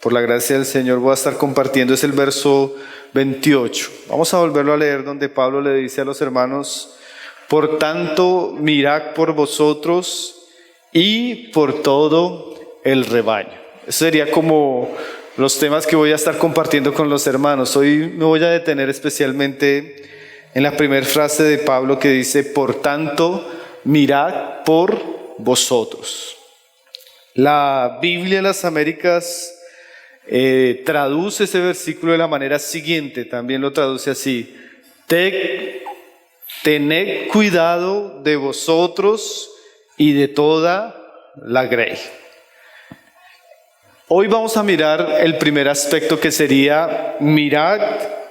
por la gracia del Señor voy a estar compartiendo es el verso 28. Vamos a volverlo a leer, donde Pablo le dice a los hermanos: por tanto, mirad por vosotros y por todo el rebaño. Eso sería como los temas que voy a estar compartiendo con los hermanos. Hoy me voy a detener especialmente en la primera frase de Pablo que dice: por tanto, mirad por vosotros. La Biblia en las Américas traduce ese versículo de la manera siguiente, también lo traduce así: tened cuidado de vosotros y de toda la grey. Hoy vamos a mirar el primer aspecto, que sería mirad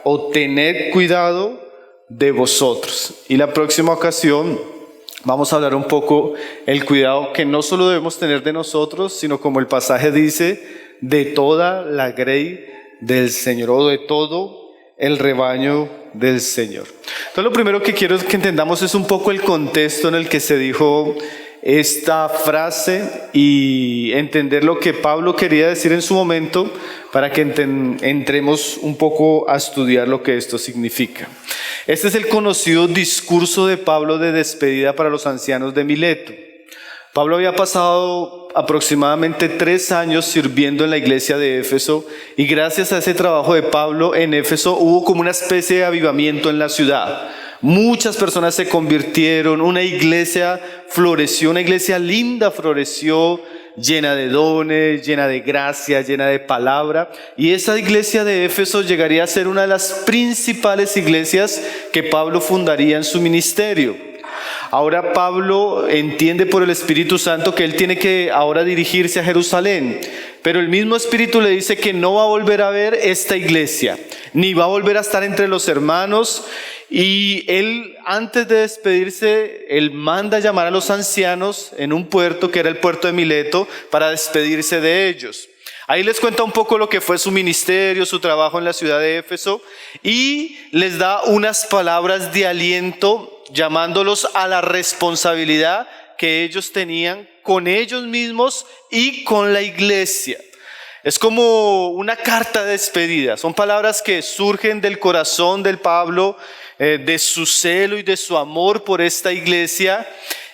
o tened cuidado de vosotros. Y la próxima ocasión vamos a hablar un poco el cuidado que no solo debemos tener de nosotros, sino, como el pasaje dice, de toda la grey del Señor, o de todo el rebaño del Señor. Entonces, lo primero que quiero que entendamos es un poco el contexto en el que se dijo esta frase y entender lo que Pablo quería decir en su momento, para que entremos un poco a estudiar lo que esto significa. Este es el conocido discurso de Pablo de despedida para los ancianos de Mileto. Pablo había pasado aproximadamente 3 años sirviendo en la iglesia de Éfeso, y gracias a ese trabajo de Pablo en Éfeso hubo como una especie de avivamiento en la ciudad. Muchas personas se convirtieron, una iglesia floreció, una iglesia linda floreció, llena de dones, llena de gracia, llena de palabra. Y esa iglesia de Éfeso llegaría a ser una de las principales iglesias que Pablo fundaría en su ministerio. Ahora Pablo entiende por el Espíritu Santo que él tiene que ahora dirigirse a Jerusalén, pero el mismo Espíritu le dice que no va a volver a ver esta iglesia, ni va a volver a estar entre los hermanos. Y él, antes de despedirse, él manda llamar a los ancianos en un puerto que era el puerto de Mileto, para despedirse de ellos. Ahí les cuenta un poco lo que fue su ministerio, su trabajo en la ciudad de Éfeso, y les da unas palabras de aliento, llamándolos a la responsabilidad que ellos tenían con ellos mismos y con la iglesia. Es como una carta de despedida. Son palabras que surgen del corazón del Pablo, de su celo y de su amor por esta iglesia.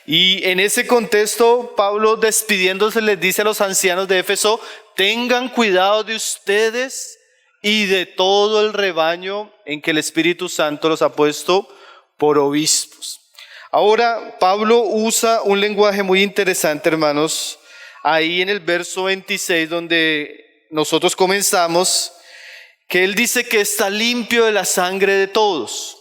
Y en ese contexto, Pablo, despidiéndose, les dice a los ancianos de Éfeso: tengan cuidado de ustedes y de todo el rebaño en que el Espíritu Santo los ha puesto por obispos. Ahora, Pablo usa un lenguaje muy interesante, hermanos, ahí en el verso 26, donde nosotros comenzamos, que él dice que está limpio de la sangre de todos.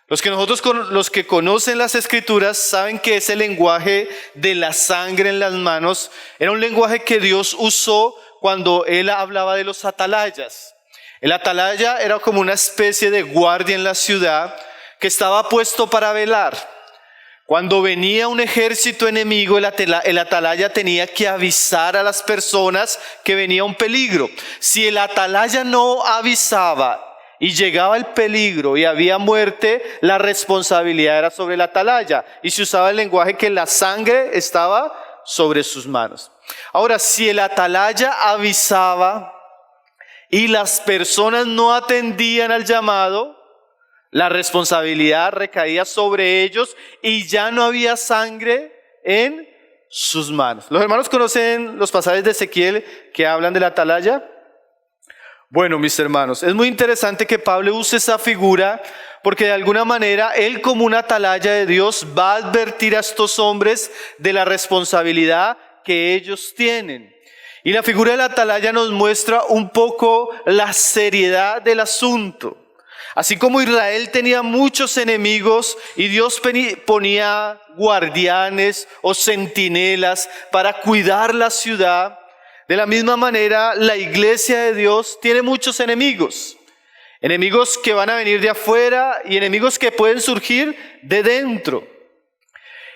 Los que conocen las Escrituras saben que ese lenguaje de la sangre en las manos era un lenguaje que Dios usó cuando él hablaba de los atalayas. El atalaya era como una especie de guardia en la ciudad que estaba puesto para velar. Cuando venía un ejército enemigo, el atalaya tenía que avisar a las personas que venía un peligro. Si el atalaya no avisaba y llegaba el peligro y había muerte, la responsabilidad era sobre el atalaya, y se usaba el lenguaje que la sangre estaba sobre sus manos. Ahora, si el atalaya avisaba y las personas no atendían al llamado, la responsabilidad recaía sobre ellos y ya no había sangre en sus manos. ¿Los hermanos conocen los pasajes de Ezequiel que hablan de la atalaya? Bueno, mis hermanos, es muy interesante que Pablo use esa figura, porque de alguna manera él, como una atalaya de Dios, va a advertir a estos hombres de la responsabilidad que ellos tienen. Y la figura de la atalaya nos muestra un poco la seriedad del asunto. Así como Israel tenía muchos enemigos y Dios ponía guardianes o centinelas para cuidar la ciudad, de la misma manera la iglesia de Dios tiene muchos enemigos. Enemigos que van a venir de afuera y enemigos que pueden surgir de dentro.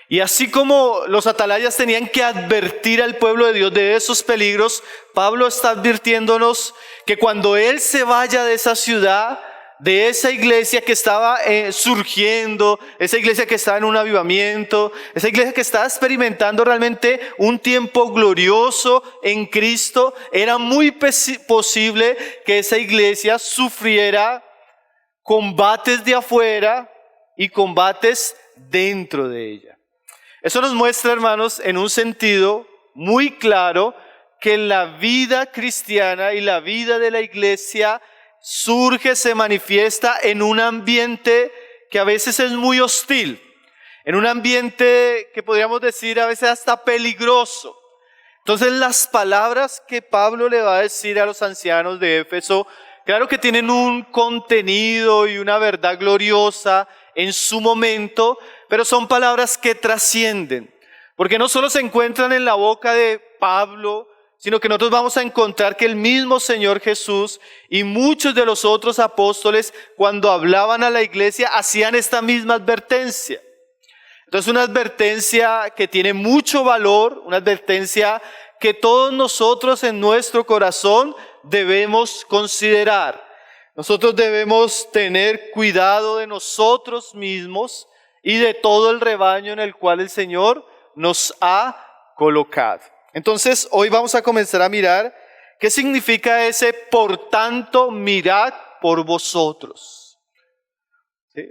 Y así como los atalayas tenían que advertir al pueblo de Dios de esos peligros, Pablo está advirtiéndonos que cuando él se vaya de esa ciudad, de esa iglesia que estaba surgiendo, esa iglesia que estaba en un avivamiento, esa iglesia que estaba experimentando realmente un tiempo glorioso en Cristo, era muy posible que esa iglesia sufriera combates de afuera y combates dentro de ella. Eso nos muestra, hermanos, en un sentido muy claro, que la vida cristiana y la vida de la iglesia surge, se manifiesta en un ambiente que a veces es muy hostil, en un ambiente que podríamos decir a veces hasta peligroso. Entonces las palabras que Pablo le va a decir a los ancianos de Éfeso, claro que tienen un contenido y una verdad gloriosa en su momento, pero son palabras que trascienden, porque no solo se encuentran en la boca de Pablo, sino que nosotros vamos a encontrar que el mismo Señor Jesús y muchos de los otros apóstoles, cuando hablaban a la iglesia, hacían esta misma advertencia. Entonces, una advertencia que tiene mucho valor, una advertencia que todos nosotros en nuestro corazón debemos considerar. Nosotros debemos tener cuidado de nosotros mismos y de todo el rebaño en el cual el Señor nos ha colocado. Entonces, hoy vamos a comenzar a mirar qué significa ese por tanto mirad por vosotros. ¿Sí?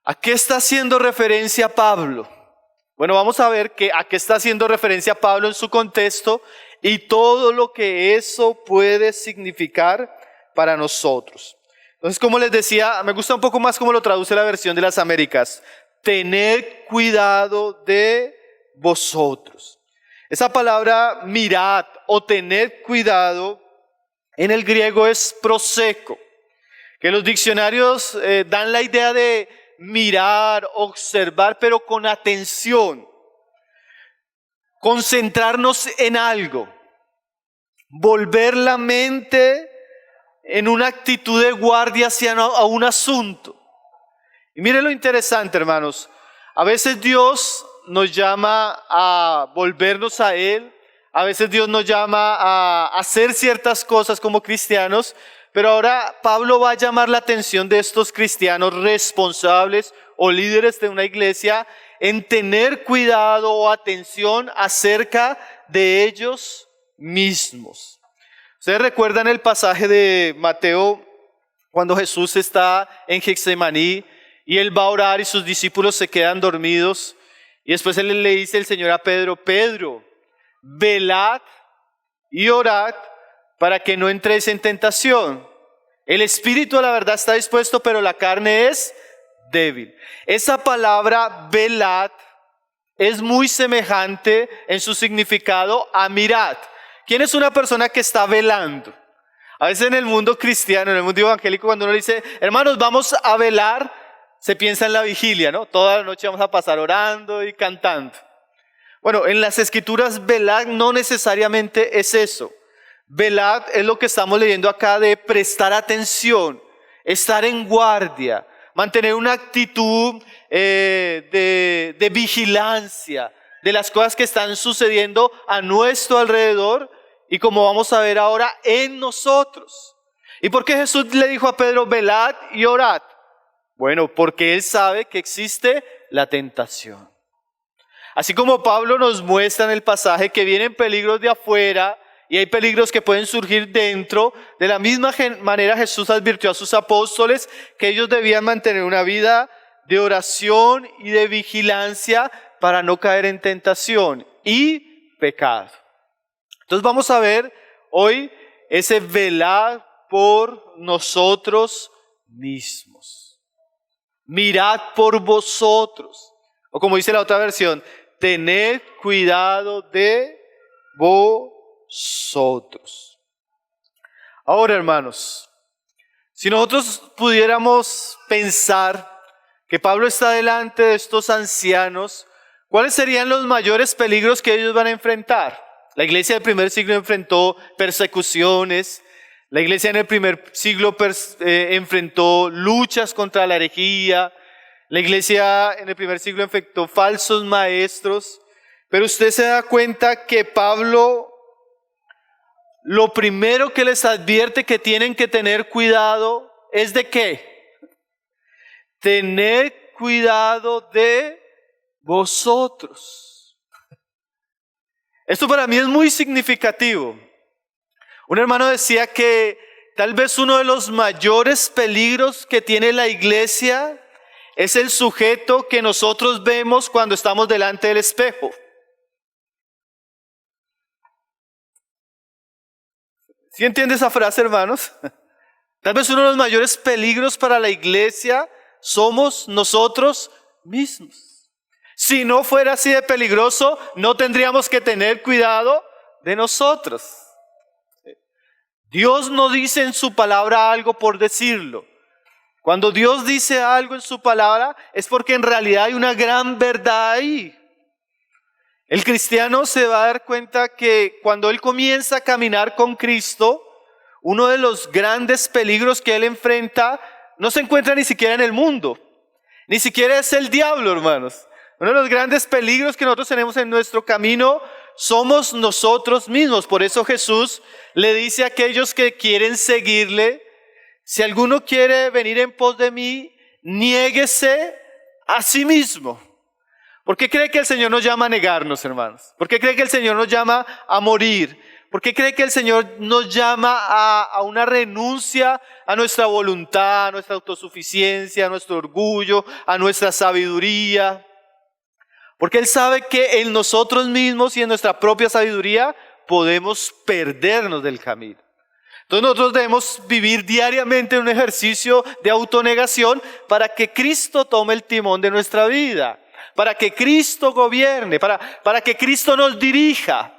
¿A qué está haciendo referencia Pablo? Bueno, vamos a ver a qué está haciendo referencia Pablo en su contexto y todo lo que eso puede significar para nosotros. Entonces, como les decía, me gusta un poco más cómo lo traduce la versión de las Américas. Tened cuidado de vosotros. Esa palabra mirad o tener cuidado en el griego es proseco, que los diccionarios dan la idea de mirar, observar, pero con atención, concentrarnos en algo, volver la mente en una actitud de guardia hacia un asunto. Y miren lo interesante, hermanos, a veces Dios nos llama a volvernos a Él, a veces Dios nos llama a hacer ciertas cosas como cristianos, pero ahora Pablo va a llamar la atención de estos cristianos responsables o líderes de una iglesia en tener cuidado o atención acerca de ellos mismos. Ustedes recuerdan el pasaje de Mateo cuando Jesús está en Getsemaní y Él va a orar y sus discípulos se quedan dormidos. Y después Él le dice el Señor a Pedro, Pedro, velad y orad para que no entréis en tentación. El espíritu a la verdad está dispuesto, pero la carne es débil. Esa palabra velad es muy semejante en su significado a mirad. ¿Quién es una persona que está velando? A veces en el mundo cristiano, en el mundo evangélico, cuando uno dice, hermanos, vamos a velar, se piensa en la vigilia, ¿no? Toda la noche vamos a pasar orando y cantando. Bueno, en las escrituras, velad no necesariamente es eso. Velad es lo que estamos leyendo acá de prestar atención, estar en guardia, mantener una actitud de vigilancia de las cosas que están sucediendo a nuestro alrededor y como vamos a ver ahora en nosotros. ¿Y por qué Jesús le dijo a Pedro, velad y orad? Bueno, porque Él sabe que existe la tentación. Así como Pablo nos muestra en el pasaje que vienen peligros de afuera y hay peligros que pueden surgir dentro, de la misma manera Jesús advirtió a sus apóstoles que ellos debían mantener una vida de oración y de vigilancia para no caer en tentación y pecado. Entonces vamos a ver hoy ese velar por nosotros mismos. Mirad por vosotros. O como dice la otra versión, tened cuidado de vosotros. Ahora, hermanos, si nosotros pudiéramos pensar que Pablo está delante de estos ancianos, ¿cuáles serían los mayores peligros que ellos van a enfrentar? La iglesia del primer siglo enfrentó persecuciones, la iglesia en el primer siglo enfrentó luchas contra la herejía, la iglesia en el primer siglo enfrentó falsos maestros, pero usted se da cuenta que Pablo lo primero que les advierte que tienen que tener cuidado es ¿de qué? Tened cuidado de vosotros. Esto para mí es muy significativo. Un hermano decía que tal vez uno de los mayores peligros que tiene la iglesia es el sujeto que nosotros vemos cuando estamos delante del espejo. ¿Sí entiende esa frase, hermanos? Tal vez uno de los mayores peligros para la iglesia somos nosotros mismos. Si no fuera así de peligroso, no tendríamos que tener cuidado de nosotros. Dios no dice en su palabra algo por decirlo. Cuando Dios dice algo en su palabra es porque en realidad hay una gran verdad ahí. El cristiano se va a dar cuenta que cuando él comienza a caminar con Cristo, uno de los grandes peligros que él enfrenta no se encuentra ni siquiera en el mundo, ni siquiera es el diablo, hermanos. Uno de los grandes peligros que nosotros tenemos en nuestro camino somos nosotros mismos. Por eso Jesús le dice a aquellos que quieren seguirle: si alguno quiere venir en pos de mí, niéguese a sí mismo. ¿Por qué cree que el Señor nos llama a negarnos, hermanos? ¿Por qué cree que el Señor nos llama a morir? ¿Por qué cree que el Señor nos llama a una renuncia a nuestra voluntad, a nuestra autosuficiencia, a nuestro orgullo, a nuestra sabiduría? Porque Él sabe que en nosotros mismos y en nuestra propia sabiduría podemos perdernos del camino. Entonces nosotros debemos vivir diariamente un ejercicio de autonegación para que Cristo tome el timón de nuestra vida, para que Cristo gobierne, para que Cristo nos dirija.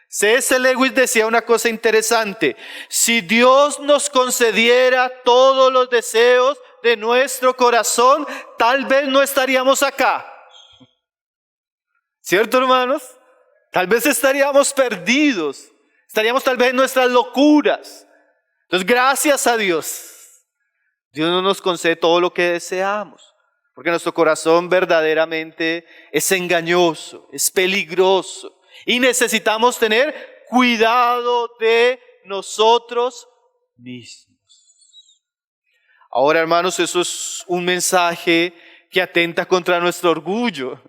C.S. Lewis decía una cosa interesante: si Dios nos concediera todos los deseos de nuestro corazón, tal vez no estaríamos acá. ¿Cierto, hermanos? Tal vez estaríamos perdidos, estaríamos tal vez en nuestras locuras. Entonces, gracias a Dios, Dios no nos concede todo lo que deseamos, porque nuestro corazón verdaderamente es engañoso, es peligroso, y necesitamos tener cuidado de nosotros mismos. Ahora, hermanos, eso es un mensaje que atenta contra nuestro orgullo,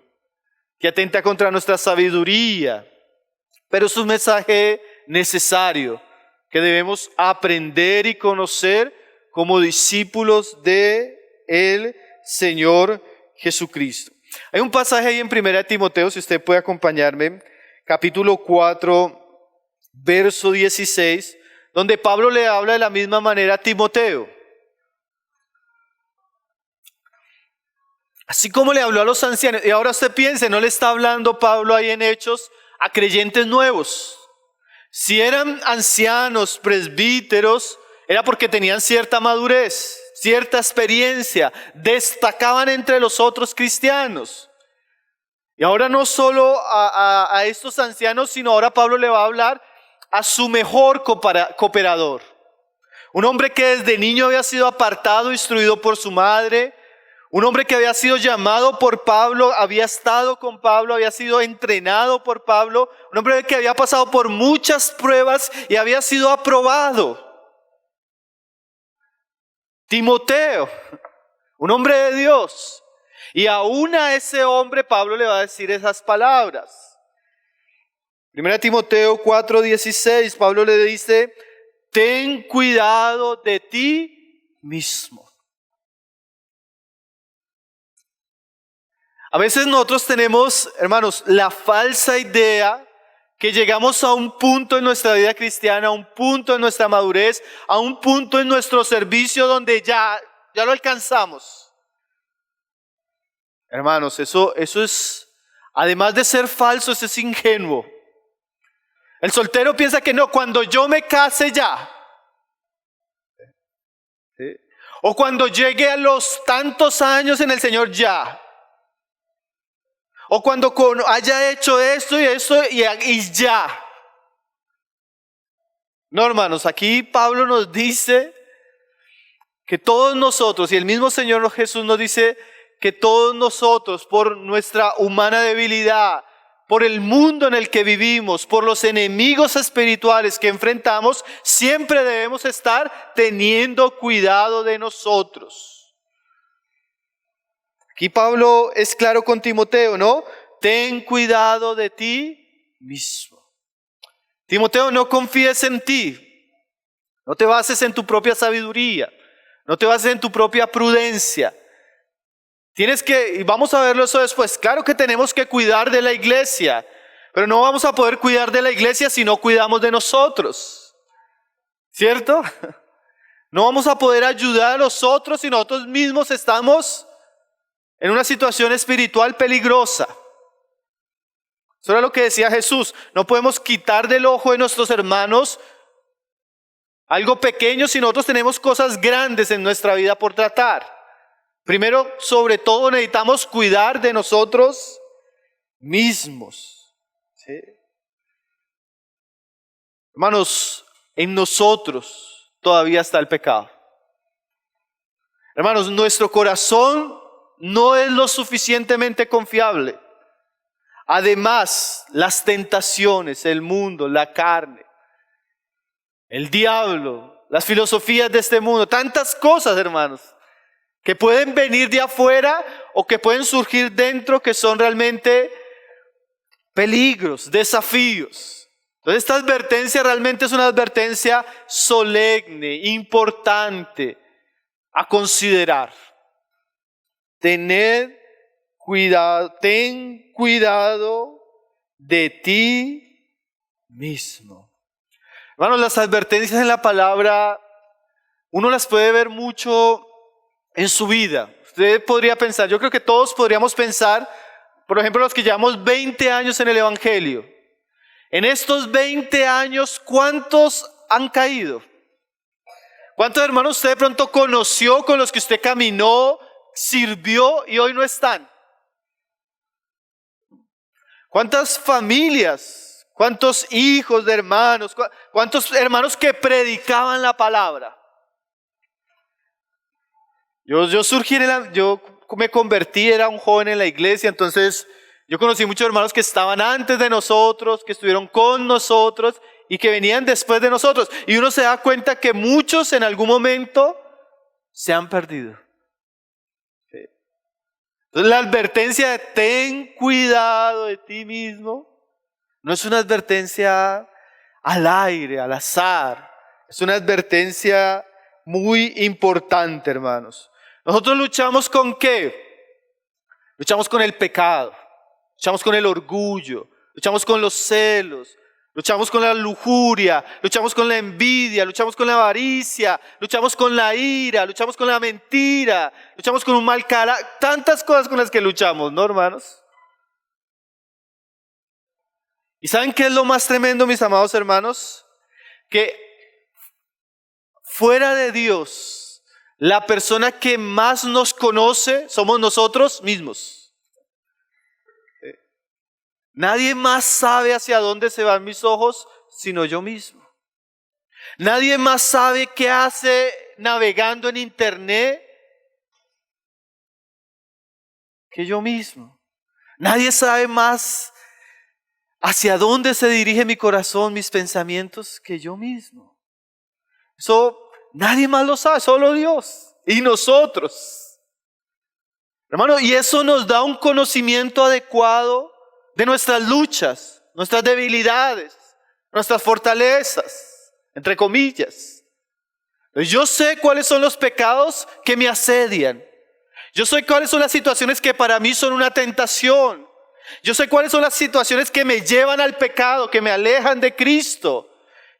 que atenta contra nuestra sabiduría, pero es un mensaje necesario que debemos aprender y conocer como discípulos de el Señor Jesucristo. Hay un pasaje ahí en 1 Timoteo, si usted puede acompañarme, capítulo 4, verso 16, donde Pablo le habla de la misma manera a Timoteo. Así como le habló a los ancianos, y ahora usted piense, no le está hablando Pablo ahí en Hechos a creyentes nuevos. Si eran ancianos, presbíteros, era porque tenían cierta madurez, cierta experiencia, destacaban entre los otros cristianos. Y ahora no solo a estos ancianos, sino ahora Pablo le va a hablar a su mejor cooperador. Un hombre que desde niño había sido apartado, instruido por su madre. Un hombre que había sido llamado por Pablo, había estado con Pablo, había sido entrenado por Pablo. Un hombre que había pasado por muchas pruebas y había sido aprobado. Timoteo, un hombre de Dios. Y aún a ese hombre Pablo le va a decir esas palabras. 1 Timoteo 4:16, Pablo le dice: ten cuidado de ti mismo. A veces nosotros tenemos, hermanos, la falsa idea que llegamos a un punto en nuestra vida cristiana, a un punto en nuestra madurez, a un punto en nuestro servicio donde ya lo alcanzamos. Hermanos, eso es, además de ser falso, eso es ingenuo. El soltero piensa que no, cuando yo me case ya. ¿Sí? O cuando llegue a los tantos años en el Señor ya. O cuando haya hecho esto y eso y ya. No, hermanos, aquí Pablo nos dice que todos nosotros, y el mismo Señor Jesús nos dice que todos nosotros, por nuestra humana debilidad, por el mundo en el que vivimos, por los enemigos espirituales que enfrentamos, siempre debemos estar teniendo cuidado de nosotros. Aquí Pablo es claro con Timoteo, ¿no? Ten cuidado de ti mismo. Timoteo, no confíes en ti. No te bases en tu propia sabiduría. No te bases en tu propia prudencia. Y vamos a verlo eso después. Claro que tenemos que cuidar de la iglesia, pero no vamos a poder cuidar de la iglesia si no cuidamos de nosotros. ¿Cierto? No vamos a poder ayudar a los otros si nosotros mismos estamos en una situación espiritual peligrosa. Eso era lo que decía Jesús. No podemos quitar del ojo de nuestros hermanos algo pequeño si nosotros tenemos cosas grandes en nuestra vida por tratar. Primero, sobre todo, necesitamos cuidar de nosotros mismos. ¿Sí? Hermanos, en nosotros todavía está el pecado. Hermanos, nuestro corazón no es lo suficientemente confiable. Además, las tentaciones, el mundo, la carne, el diablo, las filosofías de este mundo, tantas cosas, hermanos, que pueden venir de afuera o que pueden surgir dentro, que son realmente peligros, desafíos. Entonces esta advertencia realmente es una advertencia solemne, importante a considerar. Ten cuidado de ti mismo. Hermanos, las advertencias en la palabra, uno las puede ver mucho en su vida. Usted podría pensar, yo creo que todos podríamos pensar, por ejemplo, los que llevamos 20 años en el Evangelio. En estos 20 años, ¿cuántos han caído? ¿Cuántos hermanos usted de pronto conoció, con los que usted caminó, sirvió y hoy no están? ¿Cuántas familias, cuántos hijos de hermanos, cuántos hermanos que predicaban la palabra? Yo me convertí, era un joven en la iglesia, entonces yo conocí muchos hermanos que estaban antes de nosotros, que estuvieron con nosotros y que venían después de nosotros. Y uno se da cuenta que muchos en algún momento se han perdido. ¿Sí? Entonces la advertencia de ten cuidado de ti mismo no es una advertencia al aire, al azar. Es una advertencia muy importante, hermanos. Nosotros luchamos ¿con qué? Luchamos con el pecado, luchamos con el orgullo, luchamos con los celos, luchamos con la lujuria, luchamos con la envidia, luchamos con la avaricia, luchamos con la ira, luchamos con la mentira, luchamos con un mal carácter, tantas cosas con las que luchamos, ¿no, hermanos? ¿Y saben qué es lo más tremendo, mis amados hermanos? Que fuera de Dios, la persona que más nos conoce somos nosotros mismos. Nadie más sabe hacia dónde se van mis ojos sino yo mismo. Nadie más sabe qué hace navegando en internet que yo mismo. Nadie sabe más hacia dónde se dirige mi corazón, mis pensamientos, que yo mismo. Eso nadie más lo sabe, solo Dios y nosotros. Hermano, y eso nos da un conocimiento adecuado de nuestras luchas, nuestras debilidades, nuestras fortalezas, entre comillas. Yo sé cuáles son los pecados que me asedian. Yo sé cuáles son las situaciones que para mí son una tentación. Yo sé cuáles son las situaciones que me llevan al pecado, que me alejan de Cristo.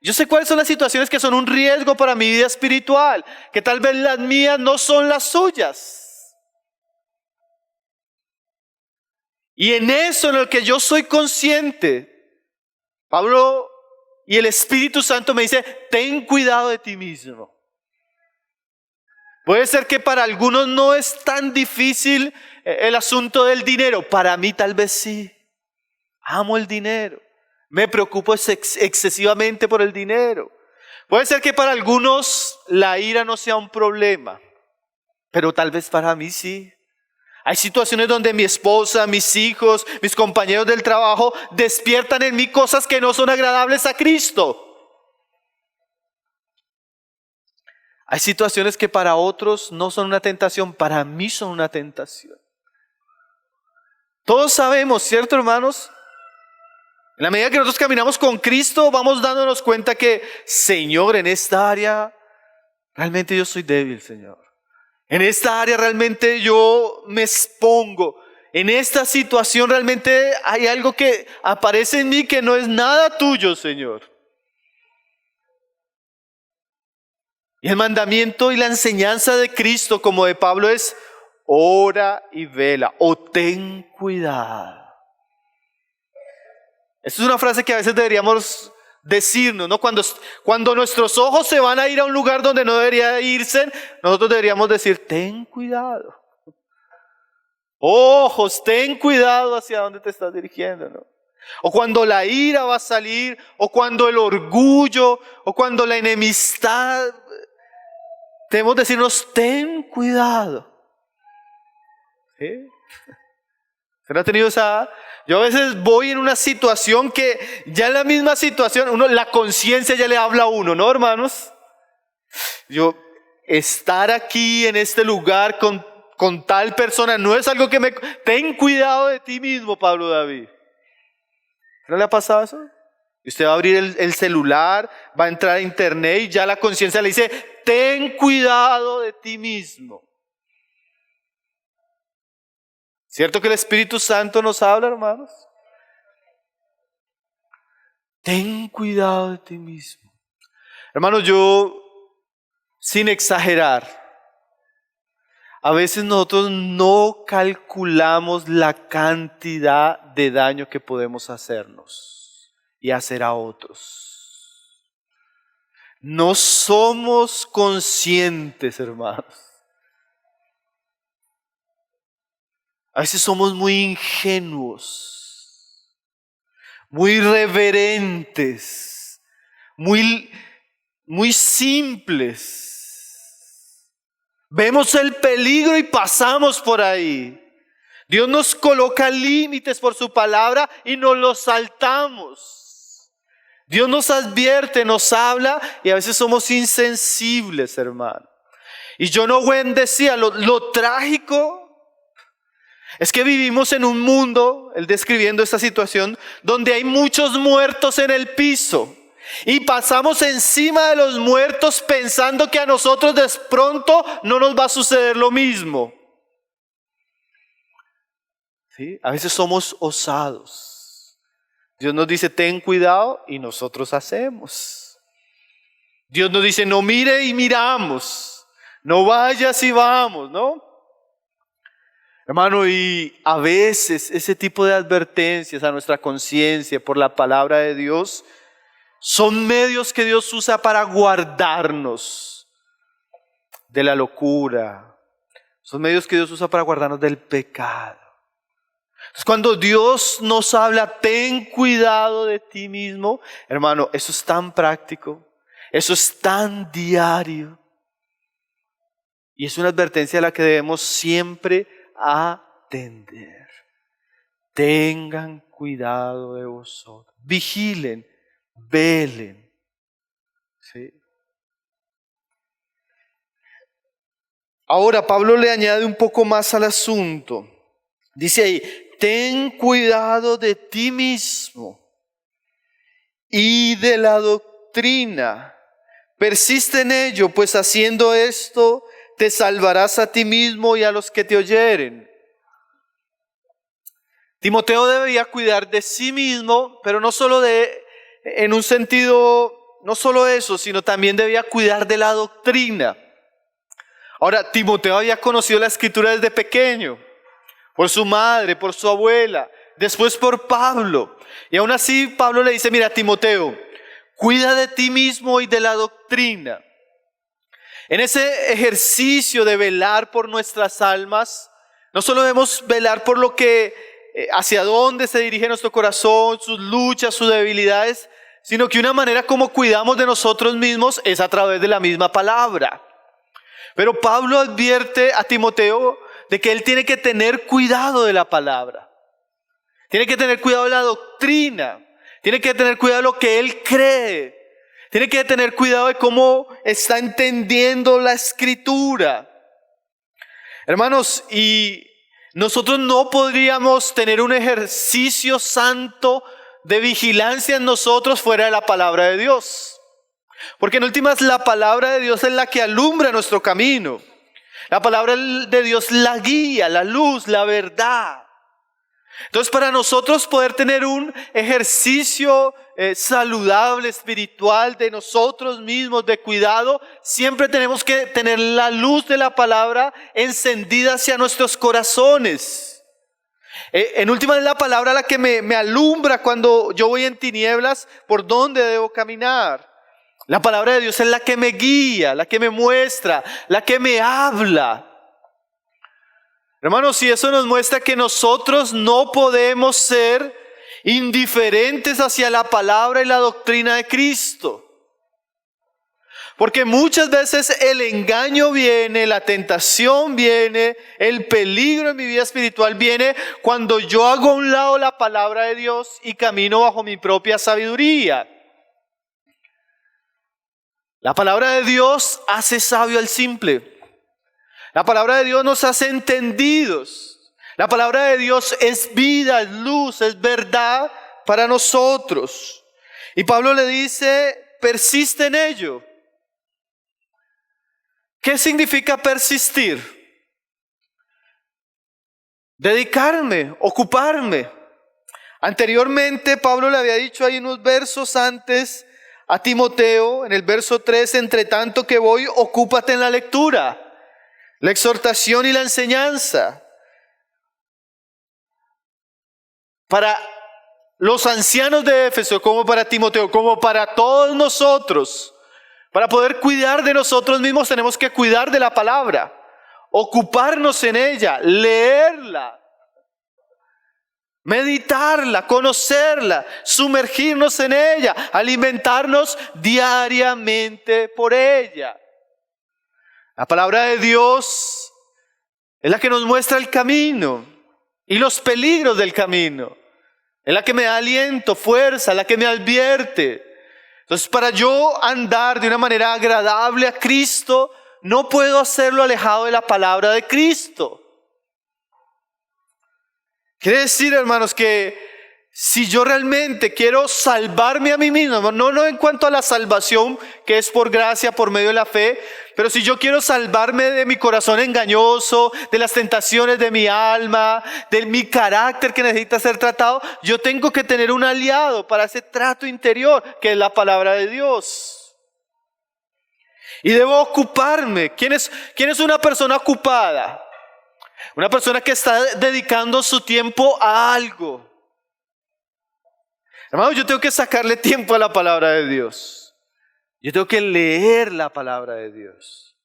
Yo sé cuáles son las situaciones que son un riesgo para mi vida espiritual, que tal vez las mías no son las suyas. Y en eso en el que yo soy consciente, Pablo y el Espíritu Santo me dice, ten cuidado de ti mismo. Puede ser que para algunos no es tan difícil el asunto del dinero, para mí tal vez sí. Amo el dinero. Me preocupo excesivamente por el dinero. Puede ser que para algunos la ira no sea un problema, pero tal vez para mí sí. Hay situaciones donde mi esposa, mis hijos, mis compañeros del trabajo despiertan en mí cosas que no son agradables a Cristo. Hay situaciones que para otros no son una tentación, para mí son una tentación. Todos sabemos, ¿cierto, hermanos? En la medida que nosotros caminamos con Cristo, vamos dándonos cuenta que, Señor, en esta área, realmente yo soy débil, Señor. En esta área realmente yo me expongo. En esta situación realmente hay algo que aparece en mí que no es nada tuyo, Señor. Y el mandamiento y la enseñanza de Cristo, como de Pablo, es ora y vela o ten cuidado. Esta es una frase que a veces deberíamos decirnos, ¿no? Cuando nuestros ojos se van a ir a un lugar donde no debería irse, nosotros deberíamos decir, ten cuidado. Ojos, ten cuidado hacia dónde te estás dirigiendo, ¿no? O cuando la ira va a salir, o cuando el orgullo, o cuando la enemistad, debemos decirnos, ten cuidado. ¿Sí? ¿Se no ha tenido esa? Yo a veces voy en una situación que ya en la misma situación, la conciencia ya le habla a uno, ¿no, hermanos? Yo estar aquí en este lugar con tal persona no es algo que me... Ten cuidado de ti mismo, Pablo David. ¿No le ha pasado eso? Y usted va a abrir el celular, va a entrar a internet y ya la conciencia le dice, ten cuidado de ti mismo. ¿Cierto que el Espíritu Santo nos habla, hermanos? Ten cuidado de ti mismo. Hermanos, yo, sin exagerar, a veces nosotros no calculamos la cantidad de daño que podemos hacernos y hacer a otros. No somos conscientes, hermanos. A veces somos muy ingenuos, muy reverentes, muy simples. Vemos el peligro y pasamos por ahí. Dios nos coloca límites por su palabra y nos los saltamos. Dios nos advierte, nos habla y a veces somos insensibles, hermano. Y John Owen decía, lo trágico es que vivimos en un mundo, él describiendo esta situación, donde hay muchos muertos en el piso y pasamos encima de los muertos pensando que a nosotros de pronto no nos va a suceder lo mismo. ¿Sí? A veces somos osados. Dios nos dice ten cuidado y nosotros hacemos. Dios nos dice no mire y miramos, no vayas y vamos, ¿no? Hermano, y a veces ese tipo de advertencias a nuestra conciencia por la palabra de Dios son medios que Dios usa para guardarnos de la locura. Son medios que Dios usa para guardarnos del pecado. Entonces, cuando Dios nos habla, ten cuidado de ti mismo, hermano, eso es tan práctico, eso es tan diario. Y es una advertencia a la que debemos siempre atender. Tengan cuidado de vosotros. Vigilen, velen. ¿Sí? Ahora Pablo le añade un poco más al asunto. Dice ahí, ten cuidado de ti mismo y de la doctrina. Persiste en ello, pues haciendo esto te salvarás a ti mismo y a los que te oyeren. Timoteo debía cuidar de sí mismo, pero no solo en un sentido, no solo eso, sino también debía cuidar de la doctrina. Ahora, Timoteo había conocido la Escritura desde pequeño, por su madre, por su abuela, después por Pablo. Y aún así Pablo le dice, mira Timoteo, cuida de ti mismo y de la doctrina. En ese ejercicio de velar por nuestras almas, no solo debemos velar por lo que, hacia dónde se dirige nuestro corazón, sus luchas, sus debilidades, sino que una manera como cuidamos de nosotros mismos es a través de la misma palabra. Pero Pablo advierte a Timoteo de que él tiene que tener cuidado de la palabra. Tiene que tener cuidado de la doctrina. Tiene que tener cuidado de lo que él cree. Tiene que tener cuidado de cómo está entendiendo la Escritura. Hermanos, y nosotros no podríamos tener un ejercicio santo de vigilancia en nosotros fuera de la palabra de Dios. Porque en últimas la palabra de Dios es la que alumbra nuestro camino. La palabra de Dios la guía, la luz, la verdad. Entonces, para nosotros poder tener un ejercicio saludable, espiritual de nosotros mismos, de cuidado, siempre tenemos que tener la luz de la palabra encendida hacia nuestros corazones. En última es la palabra la que me alumbra cuando yo voy en tinieblas, por dónde debo caminar. La palabra de Dios es la que me guía, la que me muestra, la que me habla. Hermanos, y eso nos muestra que nosotros no podemos ser indiferentes hacia la palabra y la doctrina de Cristo. Porque muchas veces el engaño viene, la tentación viene, el peligro en mi vida espiritual viene cuando yo hago a un lado la palabra de Dios y camino bajo mi propia sabiduría. La palabra de Dios hace sabio al simple. La palabra de Dios nos hace entendidos. La palabra de Dios es vida, es luz, es verdad para nosotros. Y Pablo le dice, persiste en ello. ¿Qué significa persistir? Dedicarme, ocuparme. Anteriormente Pablo le había dicho ahí unos versos antes a Timoteo, en el verso 3, entre tanto que voy, ocúpate en la lectura, la exhortación y la enseñanza. Para los ancianos de Éfeso, como para Timoteo, como para todos nosotros, para poder cuidar de nosotros mismos tenemos que cuidar de la palabra, ocuparnos en ella, leerla, meditarla, conocerla, sumergirnos en ella, alimentarnos diariamente por ella. La palabra de Dios es la que nos muestra el camino y los peligros del camino. Es la que me da aliento, fuerza, la que me advierte. Entonces, para yo andar de una manera agradable a Cristo, no puedo hacerlo alejado de la palabra de Cristo. Quiere decir, hermanos, que si yo realmente quiero salvarme a mí mismo, no en cuanto a la salvación que es por gracia, por medio de la fe, pero si yo quiero salvarme de mi corazón engañoso, de las tentaciones de mi alma, de mi carácter que necesita ser tratado, yo tengo que tener un aliado para ese trato interior, que es la palabra de Dios. Y debo ocuparme. ¿Quién es una persona ocupada? Una persona que está dedicando su tiempo a algo. Hermano, yo tengo que sacarle tiempo a la palabra de Dios. Yo tengo que leer la palabra de Dios.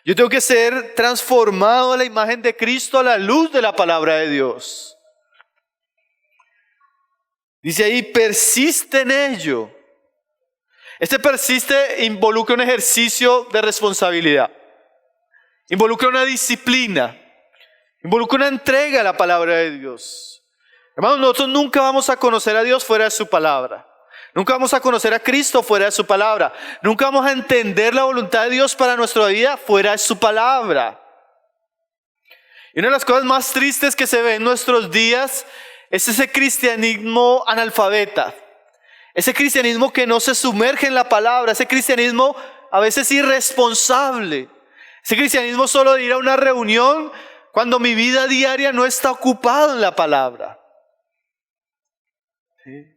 Yo tengo que ser transformado a la imagen de Cristo a la luz de la palabra de Dios. Dice ahí, persiste en ello. Este persiste involucra un ejercicio de responsabilidad. Involucra una disciplina. Involucra una entrega a la palabra de Dios. Hermanos, nosotros nunca vamos a conocer a Dios fuera de su palabra. Nunca vamos a conocer a Cristo fuera de su palabra. Nunca vamos a entender la voluntad de Dios para nuestra vida fuera de su palabra. Y una de las cosas más tristes que se ve en nuestros días es ese cristianismo analfabeta. Ese cristianismo que no se sumerge en la palabra. Ese cristianismo a veces irresponsable. Ese cristianismo solo de ir a una reunión cuando mi vida diaria no está ocupada en la palabra. ¿Sí?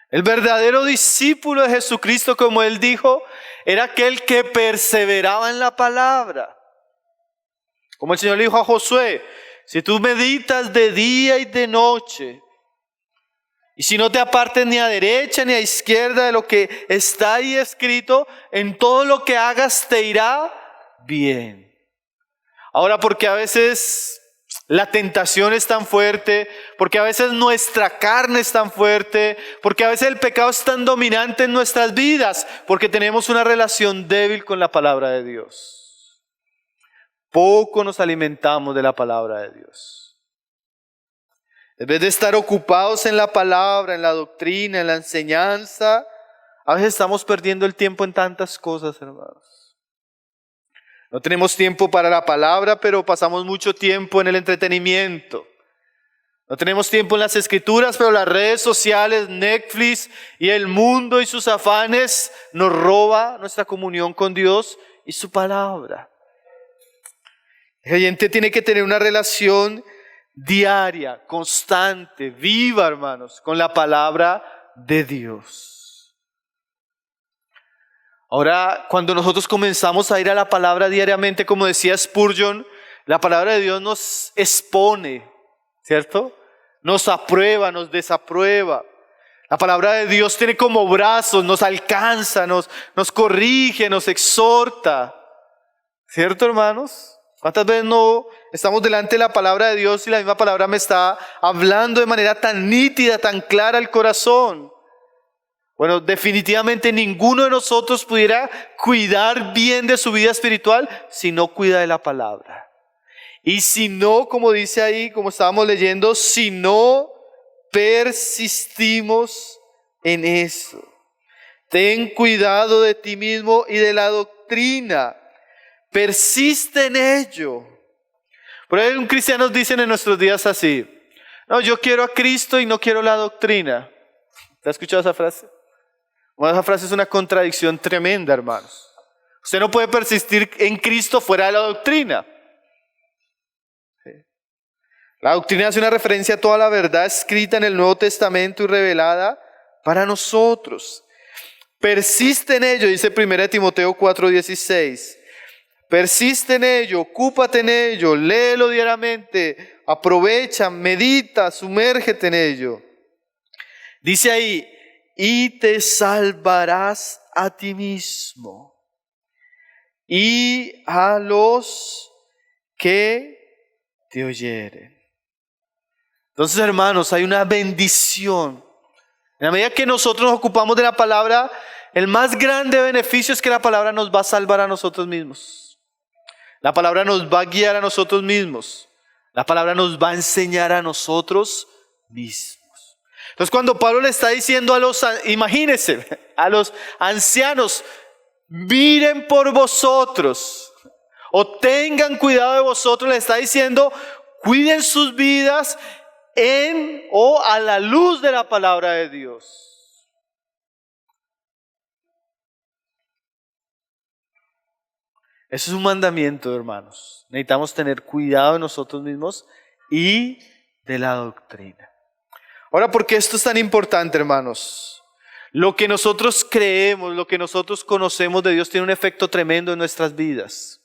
El verdadero discípulo de Jesucristo, como él dijo, era aquel que perseveraba en la palabra. Como el Señor le dijo a Josué, si tú meditas de día y de noche, y si no te apartes ni a derecha ni a izquierda de lo que está ahí escrito, en todo lo que hagas te irá bien. Ahora, porque a veces la tentación es tan fuerte, porque a veces nuestra carne es tan fuerte, porque a veces el pecado es tan dominante en nuestras vidas, porque tenemos una relación débil con la palabra de Dios. poco nos alimentamos de la palabra de Dios. En vez de estar ocupados en la palabra, en la doctrina, en la enseñanza, a veces estamos perdiendo el tiempo en tantas cosas, hermanos. No tenemos tiempo para la palabra, pero pasamos mucho tiempo en el entretenimiento. No tenemos tiempo en las escrituras, pero las redes sociales, Netflix y el mundo y sus afanes nos roba nuestra comunión con Dios y su palabra. El creyente tiene que tener una relación diaria, constante, viva, hermanos, con la palabra de Dios. Ahora, cuando nosotros comenzamos a ir a la palabra diariamente, como decía Spurgeon, la palabra de Dios nos expone, ¿cierto? Nos aprueba, nos desaprueba. La palabra de Dios tiene como brazos, nos alcanza, nos corrige, nos exhorta. ¿Cierto, hermanos? ¿Cuántas veces no estamos delante de la palabra de Dios y la misma palabra me está hablando de manera tan nítida, tan clara al corazón? Bueno, definitivamente ninguno de nosotros pudiera cuidar bien de su vida espiritual si no cuida de la palabra. Y si no, como dice ahí, como estábamos leyendo, si no persistimos en eso. Ten cuidado de ti mismo y de la doctrina. Persiste en ello. Por ahí un cristianos dicen en nuestros días así: no, yo quiero a Cristo y no quiero la doctrina. ¿Te has escuchado esa frase? Bueno, esa frase es una contradicción tremenda, hermanos. Usted no puede persistir en Cristo fuera de la doctrina. La doctrina hace una referencia a toda la verdad escrita en el Nuevo Testamento y revelada para nosotros. Persiste en ello, dice 1 Timoteo 4:16. Persiste en ello, ocúpate en ello, léelo diariamente, aprovecha, medita, sumérgete en ello. Dice ahí, y te salvarás a ti mismo y a los que te oyeren. Entonces, hermanos, hay una bendición. En la medida que nosotros nos ocupamos de la palabra, el más grande beneficio es que la palabra nos va a salvar a nosotros mismos. La palabra nos va a guiar a nosotros mismos. La palabra nos va a enseñar a nosotros mismos. Entonces, cuando Pablo le está diciendo imagínense, a los ancianos, miren por vosotros, o tengan cuidado de vosotros, le está diciendo, cuiden sus vidas a la luz de la palabra de Dios. Eso es un mandamiento, hermanos. Necesitamos tener cuidado de nosotros mismos y de la doctrina. Ahora, ¿por qué esto es tan importante, hermanos? Lo que nosotros creemos, lo que nosotros conocemos de Dios tiene un efecto tremendo en nuestras vidas.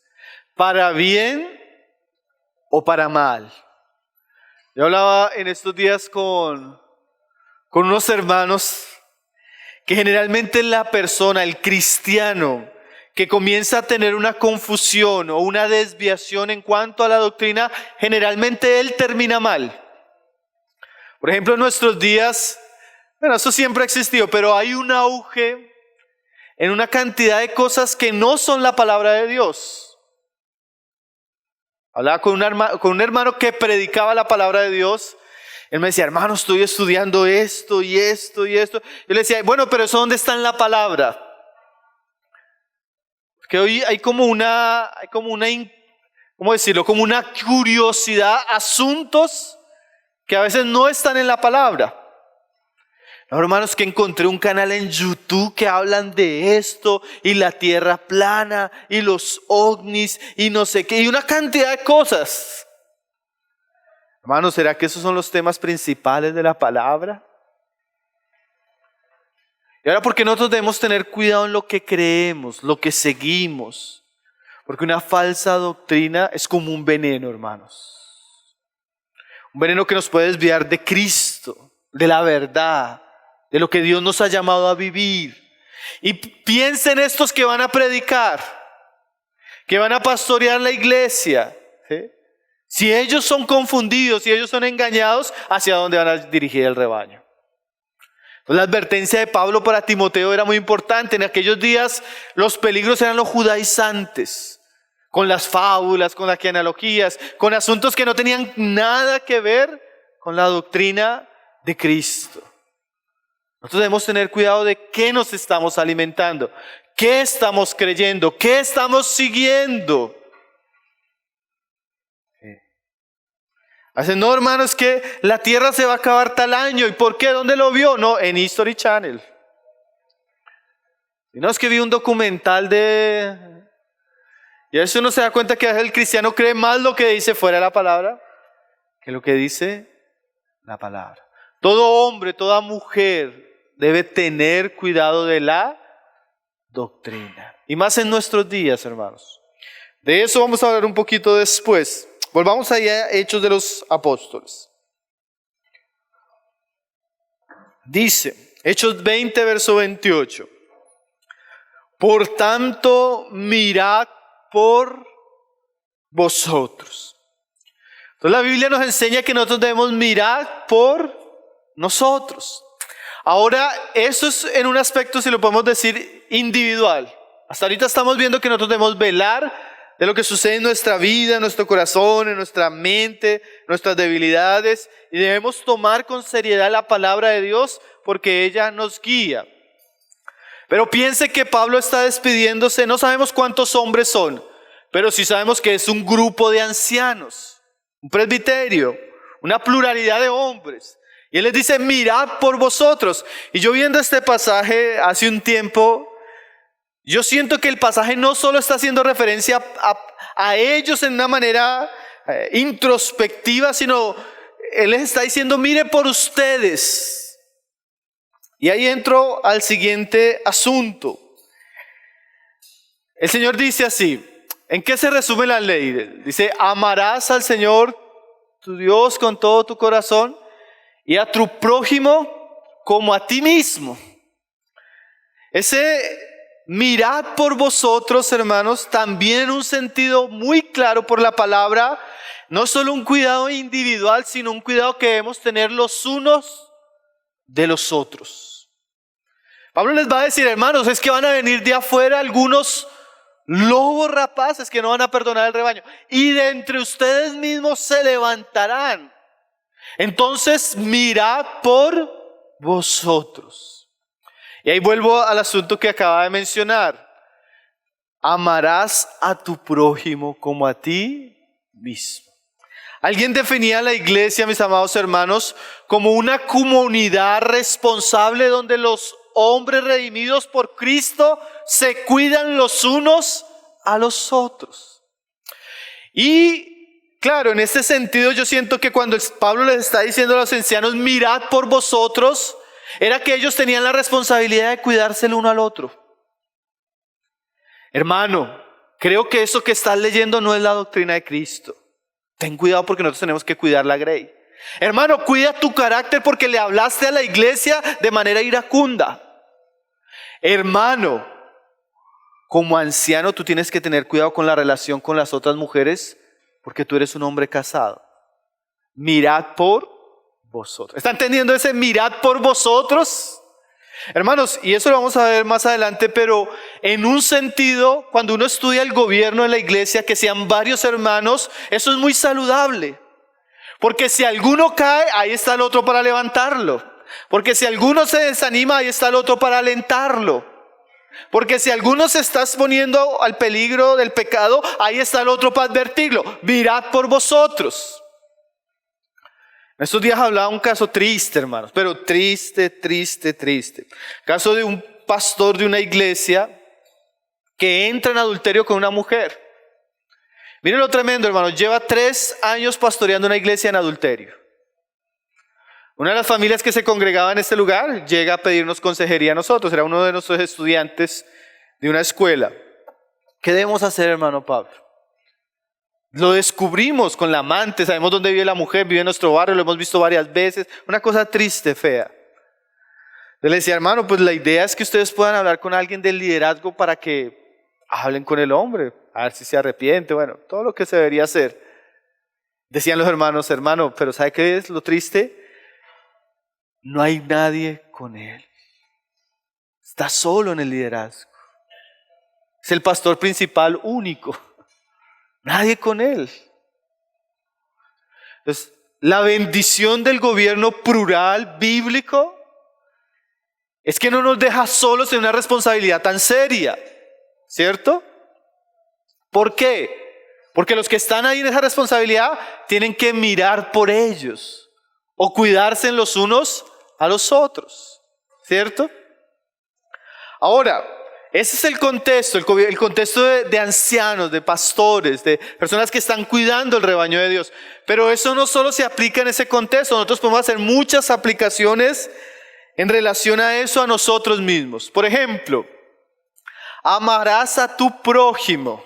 Para bien o para mal. Yo hablaba en estos días con unos hermanos que generalmente la persona, el cristiano, que comienza a tener una confusión o una desviación en cuanto a la doctrina, generalmente él termina mal. Por ejemplo, en nuestros días, bueno, eso siempre ha existido, pero hay un auge en una cantidad de cosas que no son la palabra de Dios. Hablaba con un hermano que predicaba la palabra de Dios. Él me decía, hermano, estoy estudiando esto y esto y esto. Yo le decía, bueno, pero ¿eso dónde está en la palabra? Porque hoy hay como una curiosidad, asuntos que a veces no están en la palabra. No, hermanos, que encontré un canal en YouTube que hablan de esto y la tierra plana y los ovnis y no sé qué y una cantidad de cosas. Hermanos, ¿será que esos son los temas principales de la palabra? Y ahora, ¿por qué nosotros debemos tener cuidado en lo que creemos, lo que seguimos? Porque una falsa doctrina es como un veneno, hermanos. Un veneno que nos puede desviar de Cristo, de la verdad, de lo que Dios nos ha llamado a vivir. Y piensen estos que van a predicar, que van a pastorear la iglesia, ¿sí? Si ellos son confundidos, si ellos son engañados, ¿hacia dónde van a dirigir el rebaño? Entonces, la advertencia de Pablo para Timoteo era muy importante. En aquellos días los peligros eran los judaizantes. con las fábulas, con las genealogías, con asuntos que no tenían nada que ver con la doctrina de Cristo. Nosotros debemos tener cuidado de qué nos estamos alimentando, qué estamos creyendo, qué estamos siguiendo. Hacen, no, hermano, es que la tierra se va a acabar tal año. ¿Y por qué? ¿Dónde lo vio? No, en History Channel. Y no, es que vi un documental de... Y a veces uno se da cuenta que el cristiano cree más lo que dice fuera de la palabra que lo que dice la palabra. Todo hombre, toda mujer debe tener cuidado de la doctrina. Y más en nuestros días, hermanos. De eso vamos a hablar un poquito después. Volvamos allá a Hechos de los Apóstoles. Dice, Hechos 20, verso 28. Por tanto, mirad por vosotros. Entonces la Biblia nos enseña que nosotros debemos mirar por nosotros. Ahora, eso es en un aspecto, si lo podemos decir, individual. Hasta ahorita estamos viendo que nosotros debemos velar de lo que sucede en nuestra vida, en nuestro corazón, en nuestra mente, nuestras debilidades, y debemos tomar con seriedad la palabra de Dios porque ella nos guía. Pero piense que Pablo está despidiéndose, no sabemos cuántos hombres son, pero sí sabemos que es un grupo de ancianos, un presbiterio, una pluralidad de hombres. Y él les dice, mirad por vosotros. Y yo viendo este pasaje hace un tiempo, yo siento que el pasaje no solo está haciendo referencia a ellos en una manera introspectiva, sino él les está diciendo, mire por ustedes. Y ahí entro al siguiente asunto. El Señor dice así, ¿en qué se resume la ley? Dice, amarás al Señor tu Dios con todo tu corazón y a tu prójimo como a ti mismo. Ese mirad por vosotros, hermanos, también en un sentido muy claro por la palabra, no solo un cuidado individual, sino un cuidado que debemos tener los unos de los otros. Pablo les va a decir, hermanos, es que van a venir de afuera algunos lobos rapaces que no van a perdonar el rebaño, y de entre ustedes mismos se levantarán. Entonces mirad por vosotros. Y ahí vuelvo al asunto que acaba de mencionar. Amarás a tu prójimo como a ti mismo. Alguien definía la iglesia, mis amados hermanos, como una comunidad responsable donde los hombres redimidos por Cristo se cuidan los unos a los otros. Y claro, en este sentido yo siento que cuando Pablo les está diciendo a los ancianos, mirad por vosotros, era que ellos tenían la responsabilidad de cuidarse el uno al otro. Hermano, creo que eso que estás leyendo no es la doctrina de Cristo. Ten cuidado porque nosotros tenemos que cuidar la grey. Hermano, cuida tu carácter porque le hablaste a la iglesia de manera iracunda. Hermano, como anciano tú tienes que tener cuidado con la relación con las otras mujeres porque tú eres un hombre casado. Mirad por vosotros. ¿Están entendiendo ese mirad por vosotros? Hermanos, y eso lo vamos a ver más adelante, pero en un sentido, cuando uno estudia el gobierno en la iglesia, que sean varios hermanos, eso es muy saludable. Porque si alguno cae, ahí está el otro para levantarlo. Porque si alguno se desanima, ahí está el otro para alentarlo. Porque si alguno se está exponiendo al peligro del pecado, ahí está el otro para advertirlo. Mirad por vosotros. En estos días hablaba un caso triste, hermanos, pero triste. Caso de un pastor de una iglesia que entra en adulterio con una mujer. Miren lo tremendo, hermanos, lleva 3 años pastoreando una iglesia en adulterio. Una de las familias que se congregaba en este lugar llega a pedirnos consejería a nosotros, era uno de nuestros estudiantes de una escuela. ¿Qué debemos hacer, hermano Pablo? Lo descubrimos con la amante, sabemos dónde vive la mujer, vive en nuestro barrio, lo hemos visto varias veces, una cosa triste, fea. Yo le decía, hermano, pues la idea es que ustedes puedan hablar con alguien del liderazgo para que hablen con el hombre, a ver si se arrepiente, bueno, todo lo que se debería hacer. Decían los hermanos, hermano, pero ¿sabe qué es lo triste? No hay nadie con él. Está solo en el liderazgo. Es el pastor principal único. Nadie con Él. Entonces, la bendición del gobierno plural bíblico es que no nos deja solos en una responsabilidad tan seria, ¿cierto? ¿Por qué? Porque los que están ahí en esa responsabilidad tienen que mirar por ellos o cuidarse los unos a los otros, ¿cierto? Ahora, ese es el contexto, el contexto de ancianos, de pastores, de personas que están cuidando el rebaño de Dios. Pero eso no solo se aplica en ese contexto, nosotros podemos hacer muchas aplicaciones en relación a eso a nosotros mismos. Por ejemplo, amarás a tu prójimo.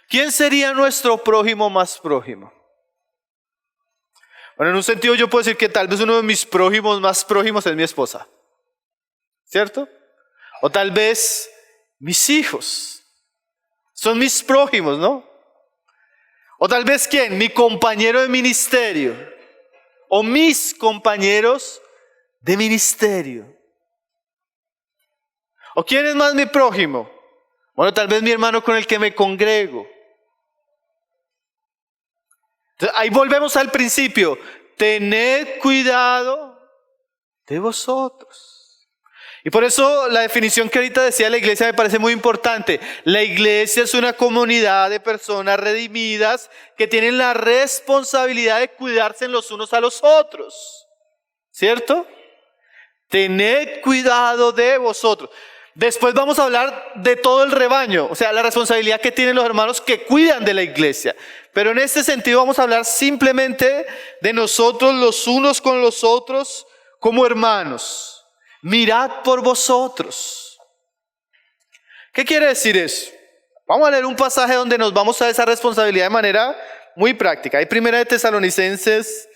¿Quién sería nuestro prójimo más prójimo? Bueno, en un sentido yo puedo decir que tal vez uno de mis prójimos más prójimos es mi esposa, ¿cierto? O tal vez mis hijos son mis prójimos, ¿no? O tal vez ¿quién? Mi compañero de ministerio o mis compañeros de ministerio. ¿O quién es más mi prójimo? Bueno, tal vez mi hermano con el que me congrego. Entonces, ahí volvemos al principio. Tened cuidado de vosotros. Y por eso la definición que ahorita decía la iglesia me parece muy importante. La iglesia es una comunidad de personas redimidas que tienen la responsabilidad de cuidarse los unos a los otros. ¿Cierto? Tened cuidado de vosotros. Después vamos a hablar de todo el rebaño, o sea, la responsabilidad que tienen los hermanos que cuidan de la iglesia. Pero en este sentido vamos a hablar simplemente de nosotros los unos con los otros como hermanos. Mirad por vosotros. ¿Qué quiere decir eso? Vamos a leer un pasaje donde nos vamos a esa responsabilidad de manera muy práctica. Hay 1 Tesalonicenses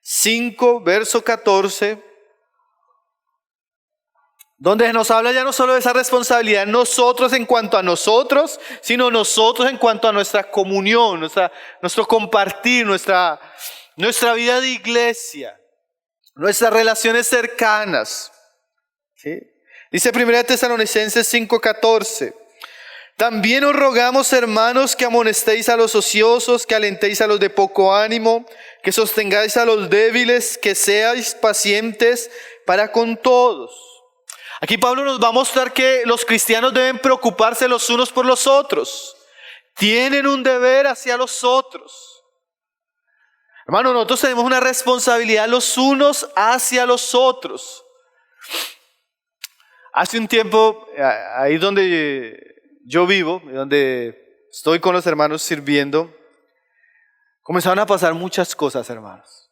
5, verso 14. Donde nos habla ya no solo de esa responsabilidad nosotros en cuanto a nosotros, sino nosotros en cuanto a nuestra comunión, nuestro compartir, nuestra vida de iglesia, nuestras relaciones cercanas. ¿Sí? Dice 1 Tesalonicenses 5:14. También os rogamos, hermanos, que amonestéis a los ociosos, que alentéis a los de poco ánimo, que sostengáis a los débiles, que seáis pacientes para con todos. Aquí Pablo nos va a mostrar que los cristianos deben preocuparse los unos por los otros. Tienen un deber hacia los otros. Hermano, nosotros tenemos una responsabilidad los unos hacia los otros. Hace un tiempo, ahí donde yo vivo, donde estoy con los hermanos sirviendo, comenzaron a pasar muchas cosas, hermanos.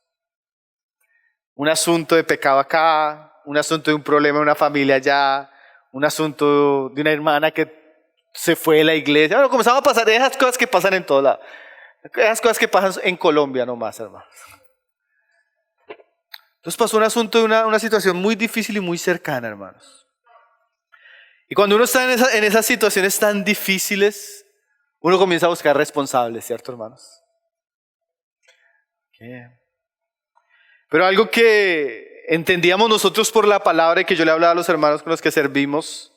Un asunto de pecado acá, un asunto de un problema en una familia allá, un asunto de una hermana que se fue de la iglesia. Bueno, comenzaron a pasar esas cosas que pasan en todo lado. Esas cosas que pasan en Colombia nomás, hermanos. Entonces pasó un asunto de una situación muy difícil y muy cercana, hermanos. Y cuando uno está en esas situaciones tan difíciles, uno comienza a buscar responsables, ¿cierto, hermanos? Pero algo que entendíamos nosotros por la palabra y que yo le hablaba a los hermanos con los que servimos,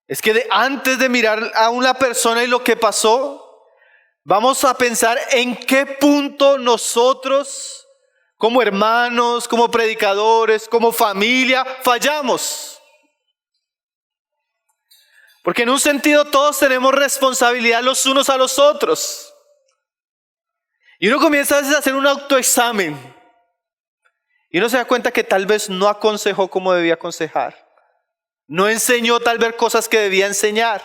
es que antes de mirar a una persona y lo que pasó, vamos a pensar en qué punto nosotros, como hermanos, como predicadores, como familia, fallamos. Porque en un sentido todos tenemos responsabilidad los unos a los otros. Y uno comienza a veces a hacer un autoexamen. Y uno se da cuenta que tal vez no aconsejó como debía aconsejar. No enseñó tal vez cosas que debía enseñar.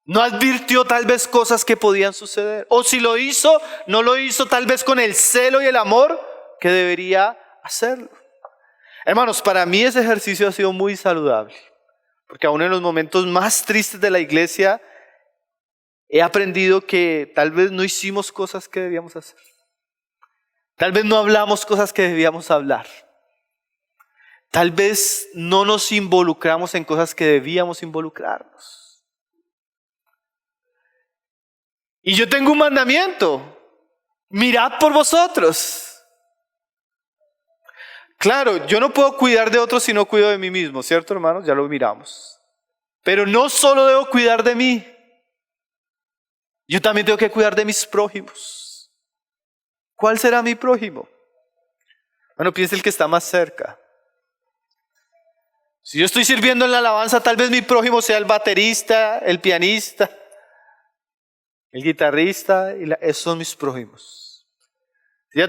No advirtió tal vez cosas que podían suceder. O si lo hizo, no lo hizo tal vez con el celo y el amor que debería hacerlo. Hermanos, para mí ese ejercicio ha sido muy saludable. Porque aún en los momentos más tristes de la iglesia, he aprendido que tal vez no hicimos cosas que debíamos hacer. Tal vez no hablamos cosas que debíamos hablar. Tal vez no nos involucramos en cosas que debíamos involucrarnos. Y yo tengo un mandamiento. Mirad por vosotros. Claro, yo no puedo cuidar de otros si no cuido de mí mismo, ¿cierto, hermanos? Ya lo miramos. Pero no solo debo cuidar de mí. Yo también tengo que cuidar de mis prójimos. ¿Cuál será mi prójimo? Bueno, piensa el que está más cerca. Si yo estoy sirviendo en la alabanza, tal vez mi prójimo sea el baterista, el pianista, el guitarrista, esos son mis prójimos.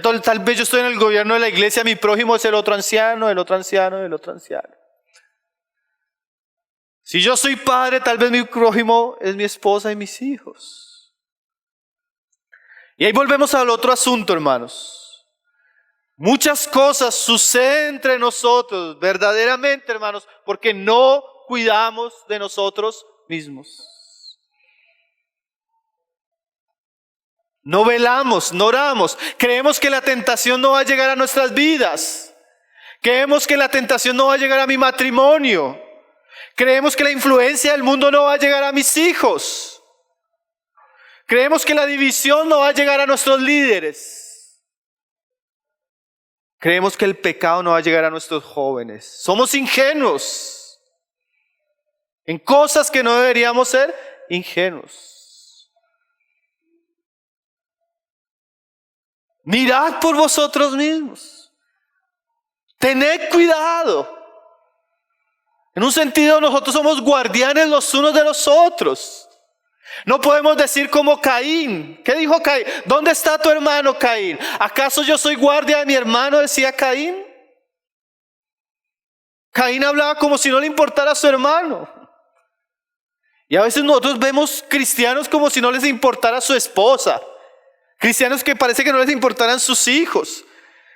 Tal vez yo estoy en el gobierno de la iglesia, mi prójimo es el otro anciano, el otro anciano, el otro anciano. Si yo soy padre, tal vez mi prójimo es mi esposa y mis hijos. Y ahí volvemos al otro asunto, hermanos. Muchas cosas suceden entre nosotros, verdaderamente, hermanos, porque no cuidamos de nosotros mismos. No velamos, no oramos. Creemos que la tentación no va a llegar a nuestras vidas. Creemos que la tentación no va a llegar a mi matrimonio. Creemos que la influencia del mundo no va a llegar a mis hijos. Creemos que la división no va a llegar a nuestros líderes. Creemos que el pecado no va a llegar a nuestros jóvenes. Somos ingenuos en cosas que no deberíamos ser ingenuos. Mirad por vosotros mismos. Tened cuidado. En un sentido, nosotros somos guardianes los unos de los otros. No podemos decir como Caín. ¿Qué dijo Caín? ¿Dónde está tu hermano Caín? ¿Acaso yo soy guardia de mi hermano? Decía Caín. Caín hablaba como si no le importara a su hermano. Y a veces nosotros vemos cristianos como si no les importara a su esposa. Cristianos que parece que no les importaran sus hijos.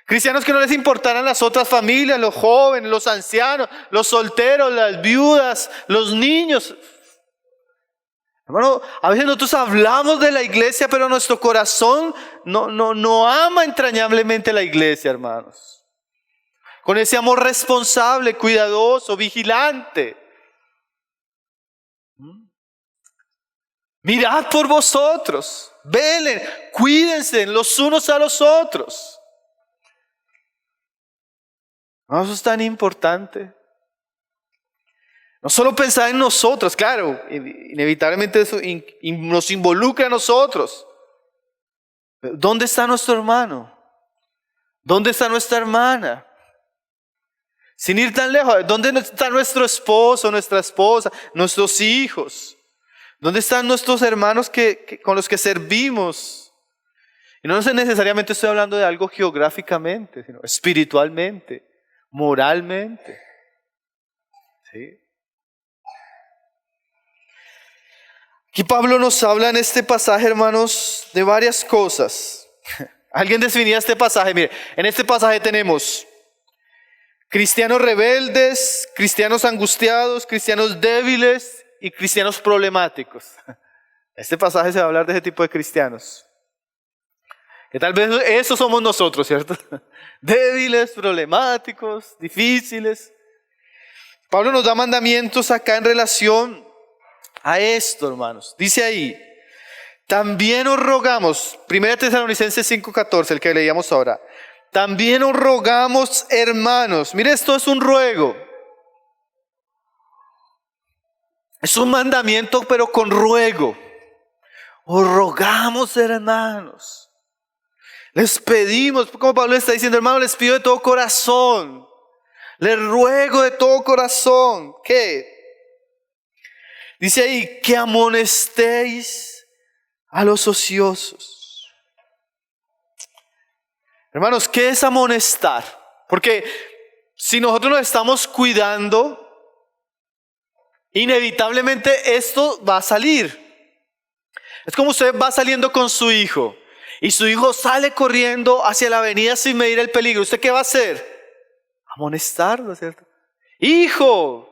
Cristianos que no les importaran las otras familias, los jóvenes, los ancianos, los solteros, las viudas, los niños. Hermano, a veces nosotros hablamos de la iglesia, pero nuestro corazón no ama entrañablemente la iglesia, hermanos. Con ese amor responsable, cuidadoso, vigilante. Mirad por vosotros, velen, cuídense los unos a los otros. No, eso es tan importante. No solo pensar en nosotros, claro, inevitablemente eso nos involucra a nosotros. ¿Dónde está nuestro hermano? ¿Dónde está nuestra hermana? Sin ir tan lejos, ¿dónde está nuestro esposo, nuestra esposa, nuestros hijos? ¿Dónde están nuestros hermanos con los que servimos? Y no necesariamente estoy hablando de algo geográficamente, sino espiritualmente, moralmente. ¿Sí? Aquí Pablo nos habla en este pasaje, hermanos, de varias cosas. Alguien definía este pasaje. Mire, en este pasaje tenemos cristianos rebeldes, cristianos angustiados, cristianos débiles y cristianos problemáticos. Este pasaje se va a hablar de ese tipo de cristianos. Que tal vez esos somos nosotros, ¿cierto? Débiles, problemáticos, difíciles. Pablo nos da mandamientos acá en relación a esto, hermanos. Dice ahí, también os rogamos, 1 Tesalonicenses 5:14, el que leíamos ahora. También os rogamos, hermanos. Mire, esto es un ruego. Es un mandamiento, pero con ruego. Os rogamos, hermanos. Les pedimos, como Pablo está diciendo, hermanos, les pido de todo corazón. Les ruego de todo corazón. ¿Qué? Dice ahí, que amonestéis a los ociosos. Hermanos, ¿qué es amonestar? Porque si nosotros nos estamos cuidando, inevitablemente esto va a salir. Es como usted va saliendo con su hijo y su hijo sale corriendo hacia la avenida sin medir el peligro. ¿Usted qué va a hacer? Amonestarlo, ¿cierto? Hijo,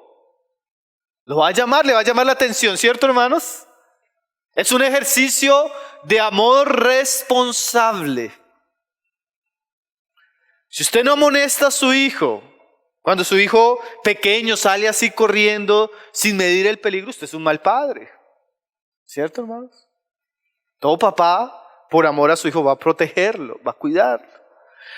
lo va a llamar, le va a llamar la atención, ¿cierto, hermanos? Es un ejercicio de amor responsable. Si usted no amonesta a su hijo, cuando su hijo pequeño sale así corriendo sin medir el peligro, usted es un mal padre. ¿Cierto, hermanos? Todo papá, por amor a su hijo, va a protegerlo, va a cuidarlo.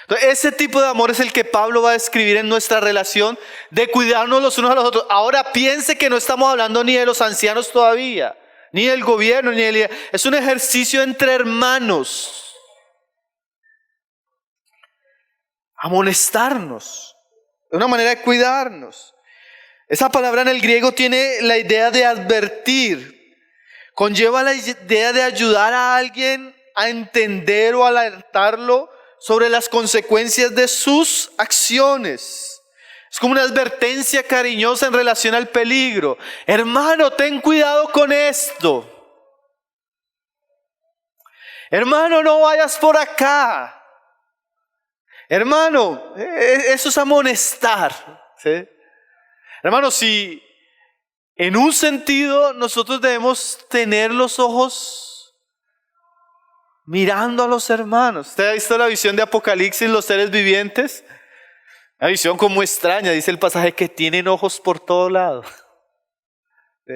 Entonces, ese tipo de amor es el que Pablo va a describir en nuestra relación de cuidarnos los unos a los otros. Ahora piense que no estamos hablando ni de los ancianos todavía, ni el gobierno, ni el... Es un ejercicio entre hermanos. Amonestarnos. Es una manera de cuidarnos. Esa palabra en el griego tiene la idea de advertir. Conlleva la idea de ayudar a alguien a entender o alertarlo sobre las consecuencias de sus acciones. Es como una advertencia cariñosa en relación al peligro. Hermano, ten cuidado con esto. Hermano, no vayas por acá. Hermano, eso es amonestar, ¿sí? Hermano, si en un sentido nosotros debemos tener los ojos mirando a los hermanos. ¿Usted ha visto la visión de Apocalipsis, los seres vivientes? Una visión como extraña, dice el pasaje, que tienen ojos por todo lado. ¿Sí?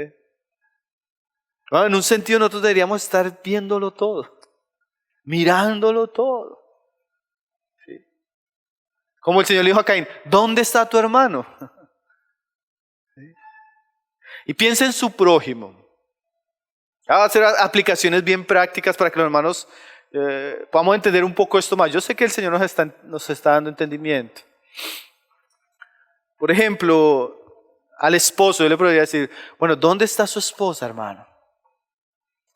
Bueno, en un sentido nosotros deberíamos estar viéndolo todo, mirándolo todo. ¿Sí? Como el Señor le dijo a Caín, ¿dónde está tu hermano? ¿Sí? Y piensa en su prójimo. Vamos a hacer aplicaciones bien prácticas para que los hermanos podamos entender un poco esto más. Yo sé que el Señor nos está dando entendimiento. Por ejemplo, al esposo yo le podría decir, bueno, ¿dónde está su esposa, hermano?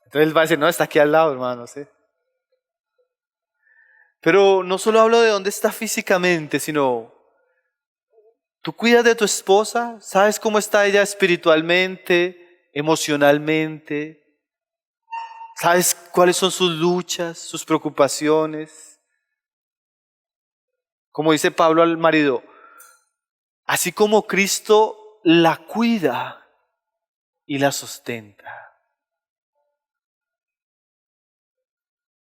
Entonces él va a decir, no, está aquí al lado, hermano, ¿sí? Pero no solo hablo de dónde está físicamente, sino, ¿tú cuidas de tu esposa? ¿Sabes cómo está ella espiritualmente, emocionalmente? ¿Sabes cuáles son sus luchas, sus preocupaciones? Como dice Pablo al marido, así como Cristo la cuida y la sustenta.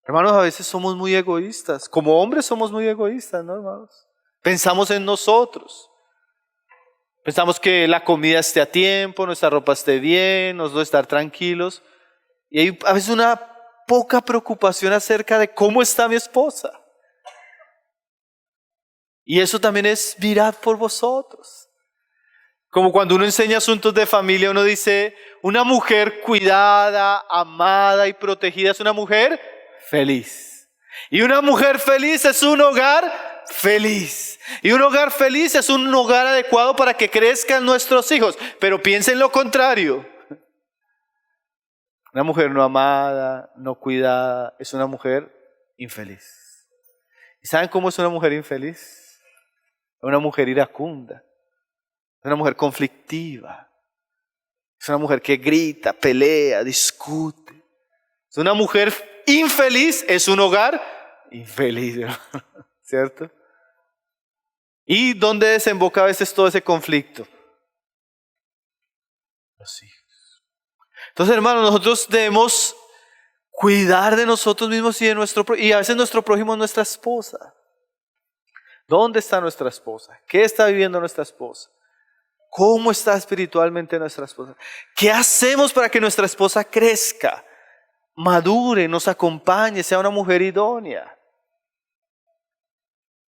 Hermanos, a veces somos muy egoístas. Como hombres somos muy egoístas, ¿no, hermanos? Pensamos en nosotros. Pensamos que la comida esté a tiempo, nuestra ropa esté bien, nosotros estar tranquilos. Y hay a veces una poca preocupación acerca de cómo está mi esposa. Y eso también es mirad por vosotros. Como cuando uno enseña asuntos de familia, uno dice, una mujer cuidada, amada y protegida es una mujer feliz. Y una mujer feliz es un hogar feliz. Y un hogar feliz es un hogar adecuado para que crezcan nuestros hijos. Pero piensen lo contrario. Una mujer no amada, no cuidada, es una mujer infeliz. ¿Y saben cómo es una mujer infeliz? Una mujer iracunda, es una mujer conflictiva, es una mujer que grita, pelea, discute. Es una mujer infeliz, es un hogar infeliz, ¿cierto? ¿Y dónde desemboca a veces todo ese conflicto? Los hijos. Entonces, hermanos, nosotros debemos cuidar de nosotros mismos y de y a veces nuestro prójimo es nuestra esposa. ¿Dónde está nuestra esposa? ¿Qué está viviendo nuestra esposa? ¿Cómo está espiritualmente nuestra esposa? ¿Qué hacemos para que nuestra esposa crezca, madure, nos acompañe, sea una mujer idónea?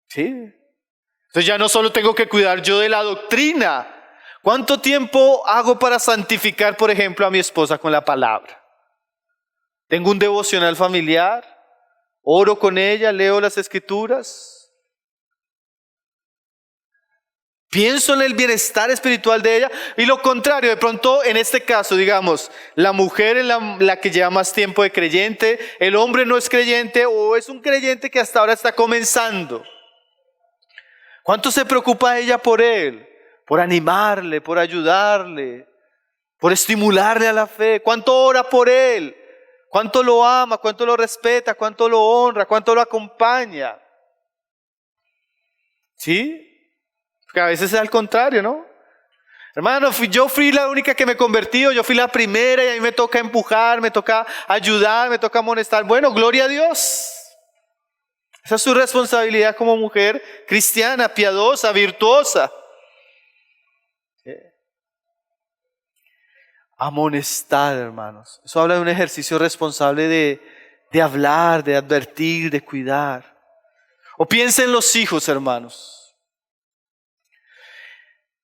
¿Sí? Entonces ya no solo tengo que cuidar yo de la doctrina. ¿Cuánto tiempo hago para santificar, por ejemplo, a mi esposa con la palabra? ¿Tengo un devocional familiar? ¿Oro con ella? ¿Leo las escrituras? Pienso en el bienestar espiritual de ella. Y lo contrario, de pronto en este caso, digamos, la mujer es la que lleva más tiempo de creyente, el hombre no es creyente o es un creyente que hasta ahora está comenzando. ¿Cuánto se preocupa ella por él? Por animarle, por ayudarle, por estimularle a la fe. ¿Cuánto ora por él? ¿Cuánto lo ama? ¿Cuánto lo respeta? ¿Cuánto lo honra? ¿Cuánto lo acompaña? ¿Sí? Porque a veces es al contrario, ¿no? Hermano, yo fui la única que me convertí, yo fui la primera y a mí me toca empujar, me toca ayudar, me toca amonestar. Bueno, gloria a Dios. Esa es su responsabilidad como mujer cristiana, piadosa, virtuosa. ¿Sí? Amonestar, hermanos. Eso habla de un ejercicio responsable de hablar, de advertir, de cuidar. O piensen en los hijos, hermanos.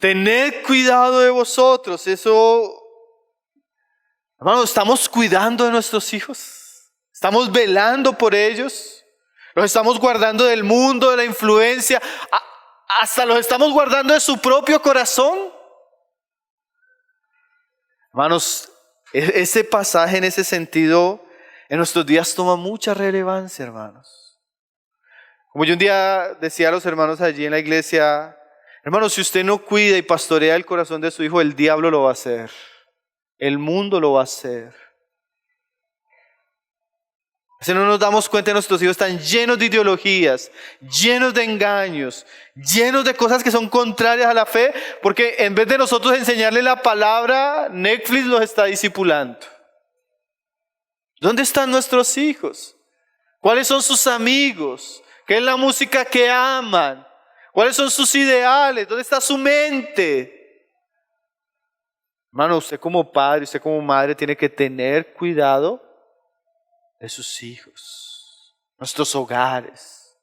Tened cuidado de vosotros, eso Hermanos, ¿estamos cuidando de nuestros hijos? ¿Estamos velando por ellos? ¿Los estamos guardando del mundo, de la influencia? ¿Hasta los estamos guardando de su propio corazón? Hermanos, ese pasaje en ese sentido en nuestros días toma mucha relevancia, hermanos. Como yo un día decía a los hermanos allí en la iglesia, hermanos, si usted no cuida y pastorea el corazón de su hijo, el diablo lo va a hacer. El mundo lo va a hacer. Si no nos damos cuenta, nuestros hijos están llenos de ideologías, llenos de engaños, llenos de cosas que son contrarias a la fe, porque en vez de nosotros enseñarles la palabra, Netflix los está discipulando. ¿Dónde están nuestros hijos? ¿Cuáles son sus amigos? ¿Qué es la música que aman? ¿Cuáles son sus ideales? ¿Dónde está su mente? Hermano, usted como padre, usted como madre tiene que tener cuidado de sus hijos, nuestros hogares.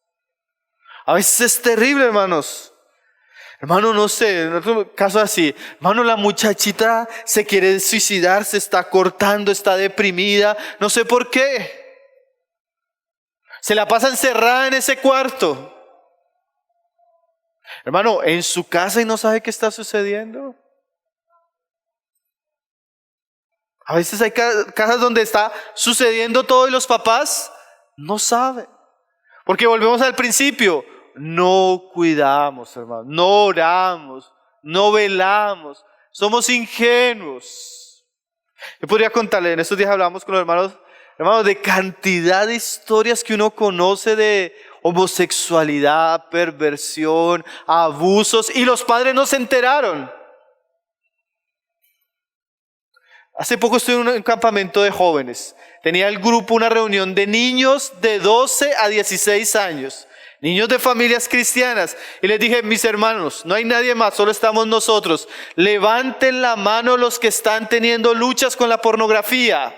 A veces es terrible, hermanos. Hermano, no sé, en otro caso así, hermano, la muchachita se quiere suicidar, se está cortando, está deprimida, no sé por qué. Se la pasa encerrada en ese cuarto. Hermano, en su casa y no sabe qué está sucediendo. A veces hay casas donde está sucediendo todo y los papás no saben. Porque volvemos al principio, no cuidamos, hermano, no oramos, no velamos, somos ingenuos. Yo podría contarle, en estos días hablamos con los hermanos de cantidad de historias que uno conoce de homosexualidad, perversión, abusos, y los padres no se enteraron. Hace poco estuve en un campamento de jóvenes. Tenía el grupo una reunión de niños de 12 a 16 años. Niños de familias cristianas. Y les dije, mis hermanos, no hay nadie más, solo estamos nosotros. Levanten la mano los que están teniendo luchas con la pornografía.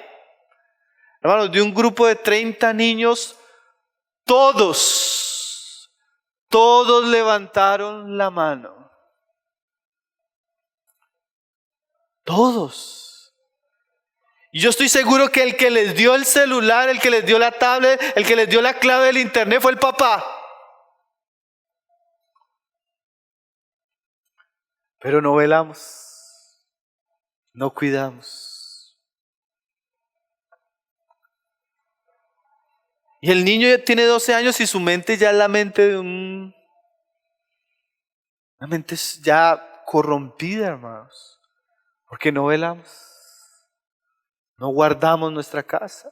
Hermanos, de un grupo de 30 niños, todos levantaron la mano. Todos. Y yo estoy seguro que el que les dio el celular, el que les dio la tablet, el que les dio la clave del internet fue el papá. Pero no velamos, no cuidamos. Y el niño ya tiene 12 años y su mente ya es la mente de una mente ya corrompida, hermanos, porque no velamos. No guardamos nuestra casa.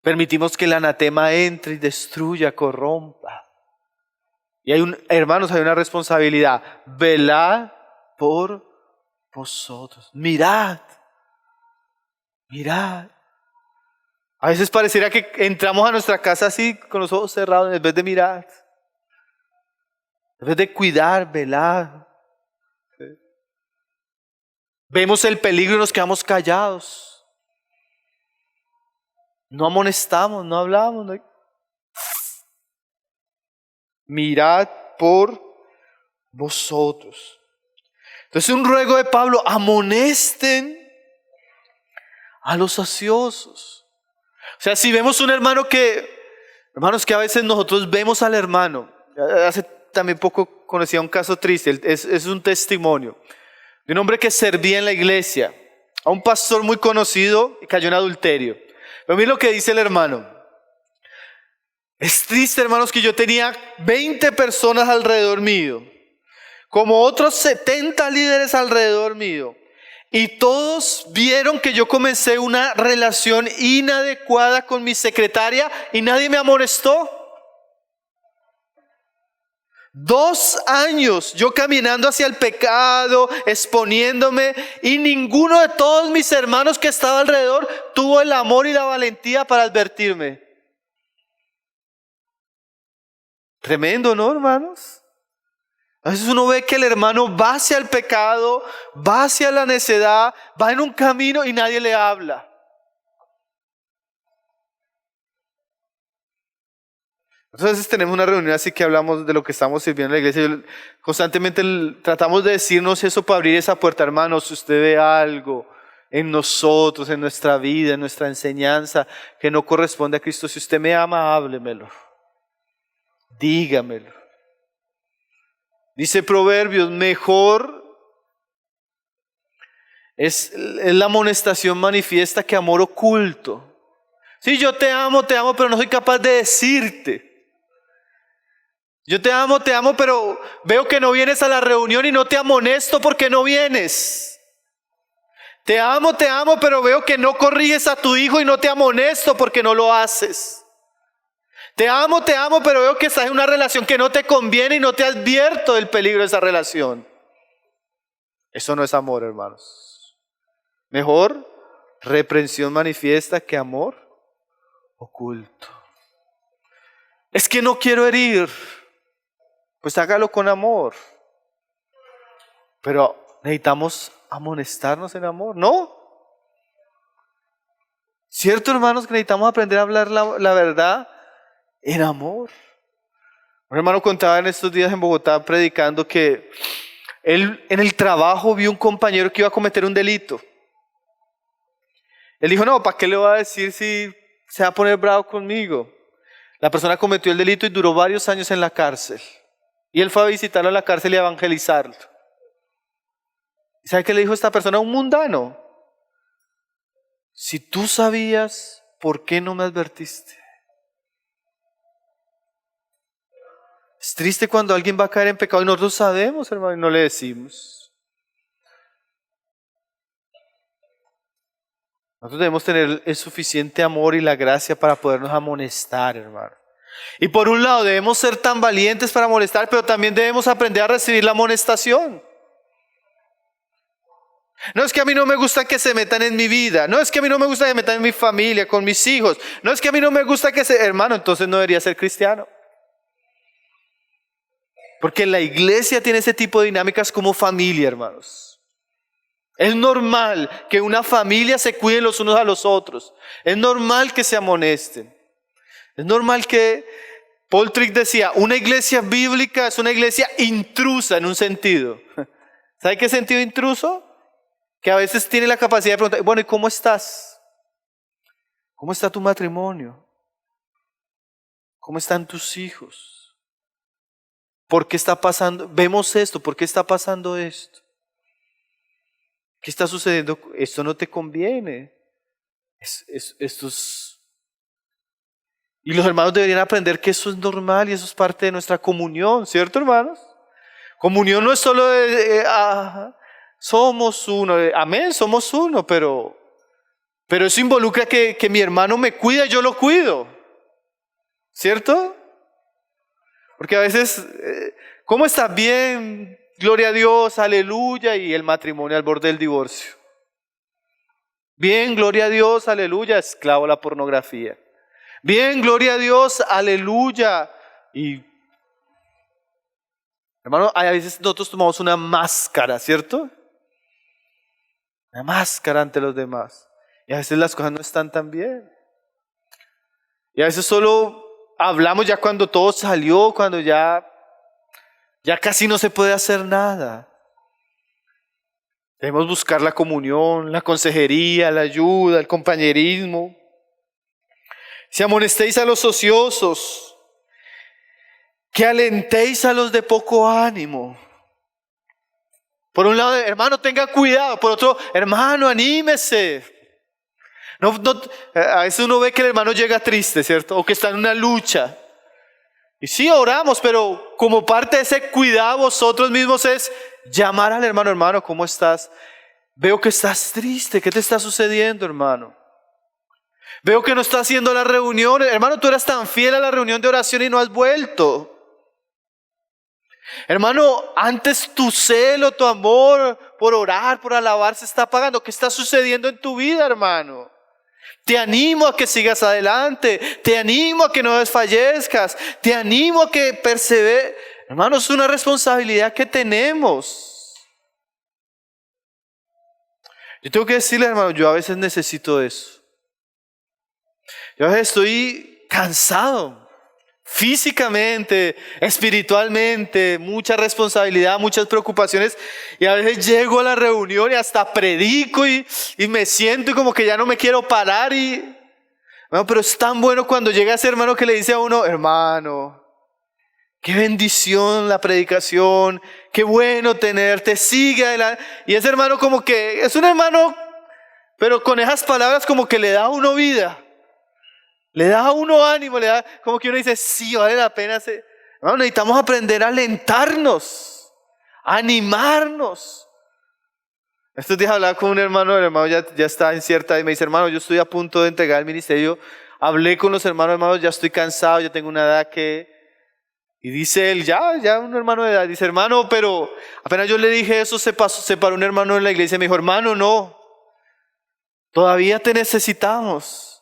Permitimos que el anatema entre y destruya, corrompa. Y hermanos, hay una responsabilidad. Velad por vosotros. Mirad. A veces pareciera que entramos a nuestra casa así, con los ojos cerrados, en vez de mirar. En vez de cuidar, velar. Vemos el peligro y nos quedamos callados. No amonestamos, no hablamos. No. Mirad por vosotros. Entonces un ruego de Pablo, amonesten a los ociosos. O sea, si vemos un hermanos, que a veces nosotros vemos al hermano. Hace también poco conocía un caso triste, es un testimonio de un hombre que servía en la iglesia, a un pastor muy conocido y cayó en adulterio. Pero miren lo que dice el hermano. Es triste, hermanos, que yo tenía 20 personas alrededor mío, como otros 70 líderes alrededor mío, y todos vieron que yo comencé una relación inadecuada con mi secretaria y nadie me amonestó. 2 años yo caminando hacia el pecado, exponiéndome, y ninguno de todos mis hermanos que estaba alrededor tuvo el amor y la valentía para advertirme. Tremendo, ¿no, hermanos? A veces uno ve que el hermano va hacia el pecado, va hacia la necedad, va en un camino y nadie le habla. Entonces tenemos una reunión así que hablamos de lo que estamos sirviendo en la iglesia. Constantemente tratamos de decirnos eso para abrir esa puerta. Hermanos, si usted ve algo en nosotros, en nuestra vida, en nuestra enseñanza, que no corresponde a Cristo. Si usted me ama, háblemelo. Dígamelo. Dice Proverbios, mejor es la amonestación manifiesta que amor oculto. Sí, yo te amo, pero no soy capaz de decirte. Yo te amo, pero veo que no vienes a la reunión y no te amonesto porque no vienes. Te amo, pero veo que no corriges a tu hijo y no te amonesto porque no lo haces. Te amo, pero veo que estás en una relación que no te conviene y no te advierto del peligro de esa relación. Eso no es amor, hermanos. Mejor reprensión manifiesta que amor oculto. Es que no quiero herir. Pues hágalo con amor. Pero necesitamos amonestarnos en amor, ¿no? ¿Cierto, hermanos, que necesitamos aprender a hablar la verdad en amor? Un hermano contaba en estos días en Bogotá predicando que él en el trabajo vio un compañero que iba a cometer un delito. Él dijo, no, ¿para qué le voy a decir si se va a poner bravo conmigo? La persona cometió el delito y duró varios años en la cárcel. Y él fue a visitarlo a la cárcel y a evangelizarlo. ¿Y sabe qué le dijo esta persona? Un mundano. Si tú sabías, ¿por qué no me advertiste? Es triste cuando alguien va a caer en pecado y nosotros sabemos, hermano, y no le decimos. Nosotros debemos tener el suficiente amor y la gracia para podernos amonestar, hermano. Y por un lado debemos ser tan valientes para amonestar, pero también debemos aprender a recibir la amonestación. No es que a mí no me gusta que se metan en mi vida, no es que a mí no me gusta que se metan en mi familia, con mis hijos, no es que a mí no me gusta que se... Hermano, entonces no debería ser cristiano. Porque la iglesia tiene ese tipo de dinámicas como familia, hermanos. Es normal que una familia se cuide los unos a los otros. Es normal que se amonesten. Es normal que, Paul Tripp decía, una iglesia bíblica es una iglesia intrusa en un sentido. ¿Sabe qué sentido intruso? Que a veces tiene la capacidad de preguntar, bueno, ¿y cómo estás? ¿Cómo está tu matrimonio? ¿Cómo están tus hijos? ¿Por qué está pasando? Vemos esto, ¿por qué está pasando esto? ¿Qué está sucediendo? Esto no te conviene. Esto es... Y los hermanos deberían aprender que eso es normal y eso es parte de nuestra comunión, ¿cierto, hermanos? Comunión no es solo de... somos uno, amén, somos uno, pero eso involucra que mi hermano me cuida y yo lo cuido, ¿cierto? Porque a veces, ¿cómo estás? Bien, gloria a Dios, aleluya, y el matrimonio al borde del divorcio. Bien, gloria a Dios, aleluya, esclavo a la pornografía. Bien, gloria a Dios, aleluya. Y, hermano, a veces nosotros tomamos una máscara, ¿cierto? Una máscara ante los demás. Y a veces las cosas no están tan bien. Y a veces solo hablamos ya cuando todo salió, cuando ya casi no se puede hacer nada. Debemos buscar la comunión, la consejería, la ayuda, el compañerismo. Si amonestéis a los ociosos, que alentéis a los de poco ánimo. Por un lado, hermano, tenga cuidado. Por otro, hermano, anímese. A veces uno ve que el hermano llega triste, ¿cierto? O que está en una lucha. Y sí, oramos, pero como parte de ese cuidado vosotros mismos es llamar al hermano, hermano, ¿cómo estás? Veo que estás triste, ¿qué te está sucediendo, hermano? Veo que no estás haciendo las reuniones. Hermano, tú eras tan fiel a la reunión de oración y no has vuelto. Hermano, antes tu celo, tu amor por orar, por alabar se está apagando. ¿Qué está sucediendo en tu vida, hermano? Te animo a que sigas adelante. Te animo a que no desfallezcas. Te animo a que perseveres. Hermano, es una responsabilidad que tenemos. Yo tengo que decirle, hermano, yo a veces necesito eso. Yo a veces estoy cansado, físicamente, espiritualmente, mucha responsabilidad, muchas preocupaciones, y a veces llego a la reunión y hasta predico y me siento y como que ya no me quiero parar bueno, pero es tan bueno cuando llega ese hermano que le dice a uno, hermano, qué bendición la predicación, qué bueno tenerte, sigue adelante. Y ese hermano como que es un hermano, pero con esas palabras como que le da a uno vida. Le da a uno ánimo, le da como que uno dice, sí, vale la pena. Hermano, necesitamos aprender a alentarnos, a animarnos. Estos días hablaba con un hermano, el hermano ya está en cierta edad y me dice, hermano, yo estoy a punto de entregar el ministerio. Hablé con los hermanos, ya estoy cansado, ya tengo una edad que... Y dice él, ya un hermano de edad, dice, hermano, pero apenas yo le dije eso, se paró un hermano en la iglesia y me dijo, hermano, no, todavía te necesitamos.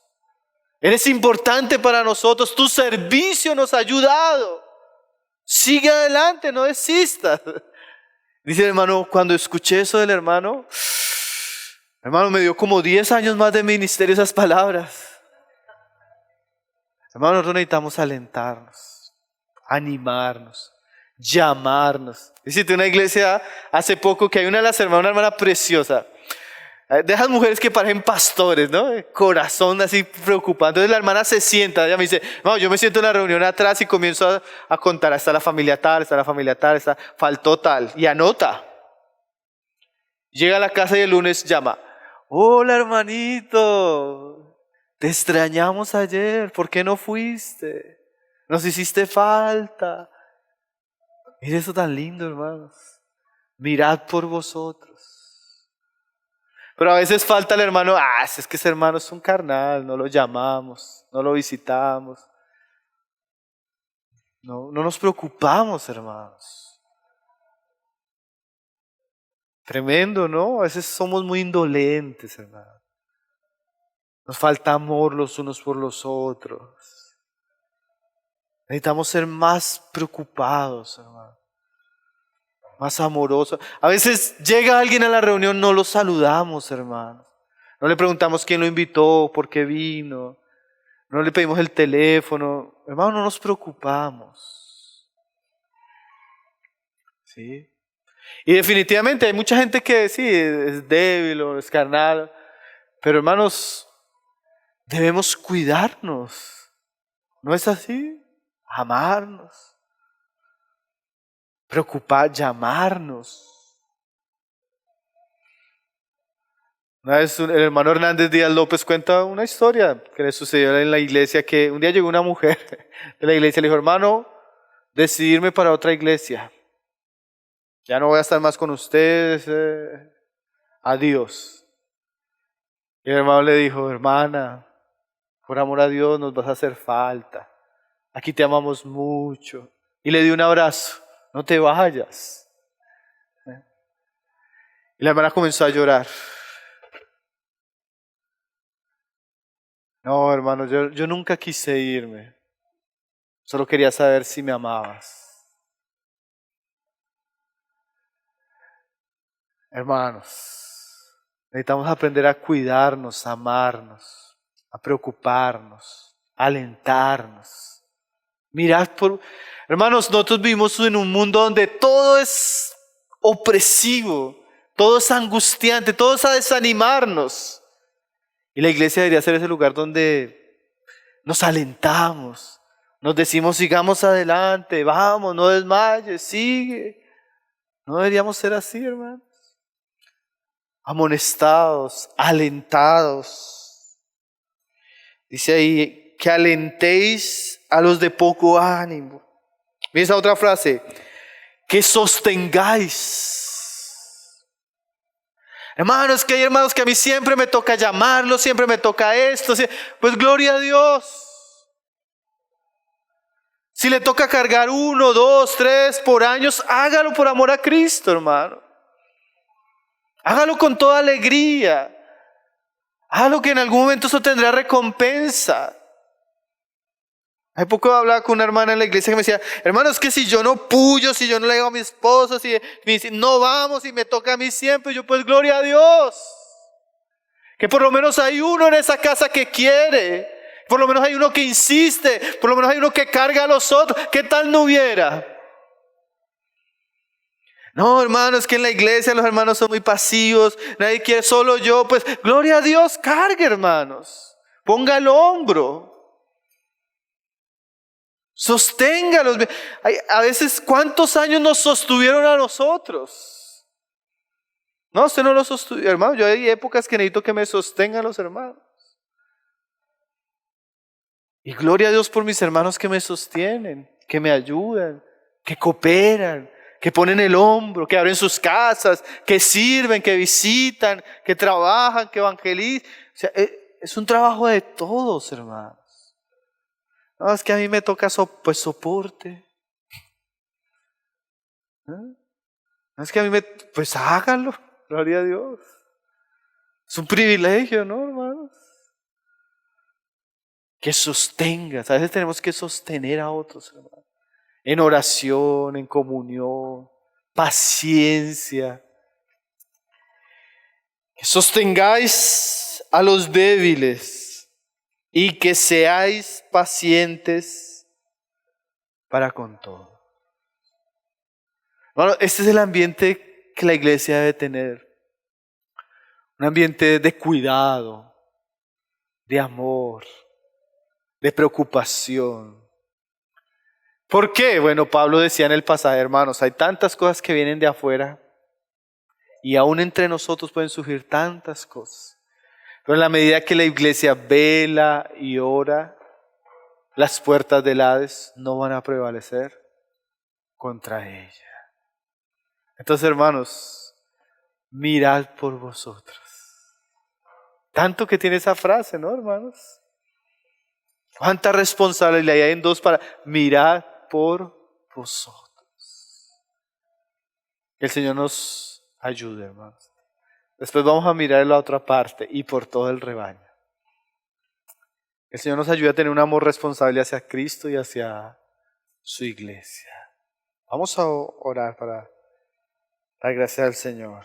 Eres importante para nosotros, tu servicio nos ha ayudado. Sigue adelante, no desistas. Dice el hermano, cuando escuché eso del hermano, me dio como 10 años más de ministerio esas palabras. Hermano, nosotros necesitamos alentarnos, animarnos, llamarnos. Visité una iglesia hace poco que hay una de las hermanas, una hermana preciosa, de esas mujeres que parecen pastores, ¿no? Corazón así preocupado. Entonces la hermana se sienta, ella me dice, no, yo me siento en la reunión atrás y comienzo a contar, está la familia tal, faltó tal, y anota. Llega a la casa y el lunes llama, hola hermanito, te extrañamos ayer, ¿por qué no fuiste? Nos hiciste falta. Mire eso tan lindo, hermanos. Mirad por vosotros. Pero a veces falta el hermano, es que ese hermano es un carnal, no lo llamamos, no lo visitamos. No nos preocupamos, hermanos. Tremendo, ¿no? A veces somos muy indolentes, hermanos. Nos falta amor los unos por los otros. Necesitamos ser más preocupados, hermanos. Más amoroso. A veces llega alguien a la reunión, no lo saludamos, hermanos. No le preguntamos quién lo invitó, por qué vino. No le pedimos el teléfono. Hermano, no nos preocupamos. ¿Sí? Y definitivamente hay mucha gente que sí, es débil o es carnal. Pero hermanos, debemos cuidarnos. ¿No es así? Amarnos. Preocupar, llamarnos. Una vez el hermano Hernández Díaz López cuenta una historia que le sucedió en la iglesia, que un día llegó una mujer de la iglesia y le dijo, hermano, decidí irme para otra iglesia. Ya no voy a estar más con ustedes. Adiós. Y el hermano le dijo, hermana, por amor a Dios nos vas a hacer falta. Aquí te amamos mucho. Y le dio un abrazo. No te vayas. Y la hermana comenzó a llorar. No, hermano, yo nunca quise irme. Solo quería saber si me amabas. Hermanos, necesitamos aprender a cuidarnos, a amarnos, a preocuparnos, a alentarnos. Hermanos, nosotros vivimos en un mundo donde todo es opresivo, todo es angustiante, todo es a desanimarnos. Y la iglesia debería ser ese lugar donde nos alentamos, nos decimos sigamos adelante, vamos, no desmayes, sigue. No deberíamos ser así, hermanos. Amonestados, alentados. Dice ahí que alentéis a los de poco ánimo. Mira esa otra frase, que sostengáis. Hermanos, que hay hermanos que a mí siempre me toca llamarlos, siempre me toca esto. Pues gloria a Dios. Si le toca cargar 1, 2, 3 por años, hágalo por amor a Cristo, hermano. Hágalo con toda alegría. Hágalo que en algún momento eso tendrá recompensa. Hace poco hablaba con una hermana en la iglesia que me decía, hermano, es que si yo no puyo, si yo no le digo a mi esposo, si me dice, no vamos y me toca a mí siempre, yo pues gloria a Dios. Que por lo menos hay uno en esa casa que quiere, Por lo menos hay uno que insiste, por lo menos hay uno que carga a los otros. ¿Qué tal no hubiera? No, hermanos, que en la iglesia los hermanos son muy pasivos, nadie quiere, solo yo. Pues gloria a Dios, cargue, hermanos. Ponga el hombro. Sosténgalos. A veces, ¿cuántos años nos sostuvieron a nosotros? No, usted no lo sostuvo, hermano. Yo hay épocas que necesito que me sostengan los hermanos. Y gloria a Dios por mis hermanos que me sostienen, que me ayudan, que cooperan, que ponen el hombro, que abren sus casas, que sirven, que visitan, que trabajan, que evangelizan. O sea, es un trabajo de todos, hermanos. No, es que a mí me toca pues soporte. No, es que a mí pues háganlo, gloria a Dios. Es un privilegio, ¿no, hermanos? Que sostengas. A veces tenemos que sostener a otros, hermanos. En oración, en comunión, paciencia. Que sostengáis a los débiles y que seáis pacientes para con todo. Bueno, este es el ambiente que la iglesia debe tener. Un ambiente de cuidado, de amor, de preocupación. ¿Por qué? Bueno, Pablo decía en el pasaje, hermanos, hay tantas cosas que vienen de afuera y aún entre nosotros pueden surgir tantas cosas. Pero en la medida que la iglesia vela y ora, las puertas del Hades no van a prevalecer contra ella. Entonces, hermanos, mirad por vosotros. Tanto que tiene esa frase, ¿no, hermanos? Cuánta responsabilidad hay en dos para mirad por vosotros. Que el Señor nos ayude, hermanos. Después vamos a mirar la otra parte y por todo el rebaño. El Señor nos ayude a tener un amor responsable hacia Cristo y hacia su iglesia. Vamos a orar para la gracia del Señor.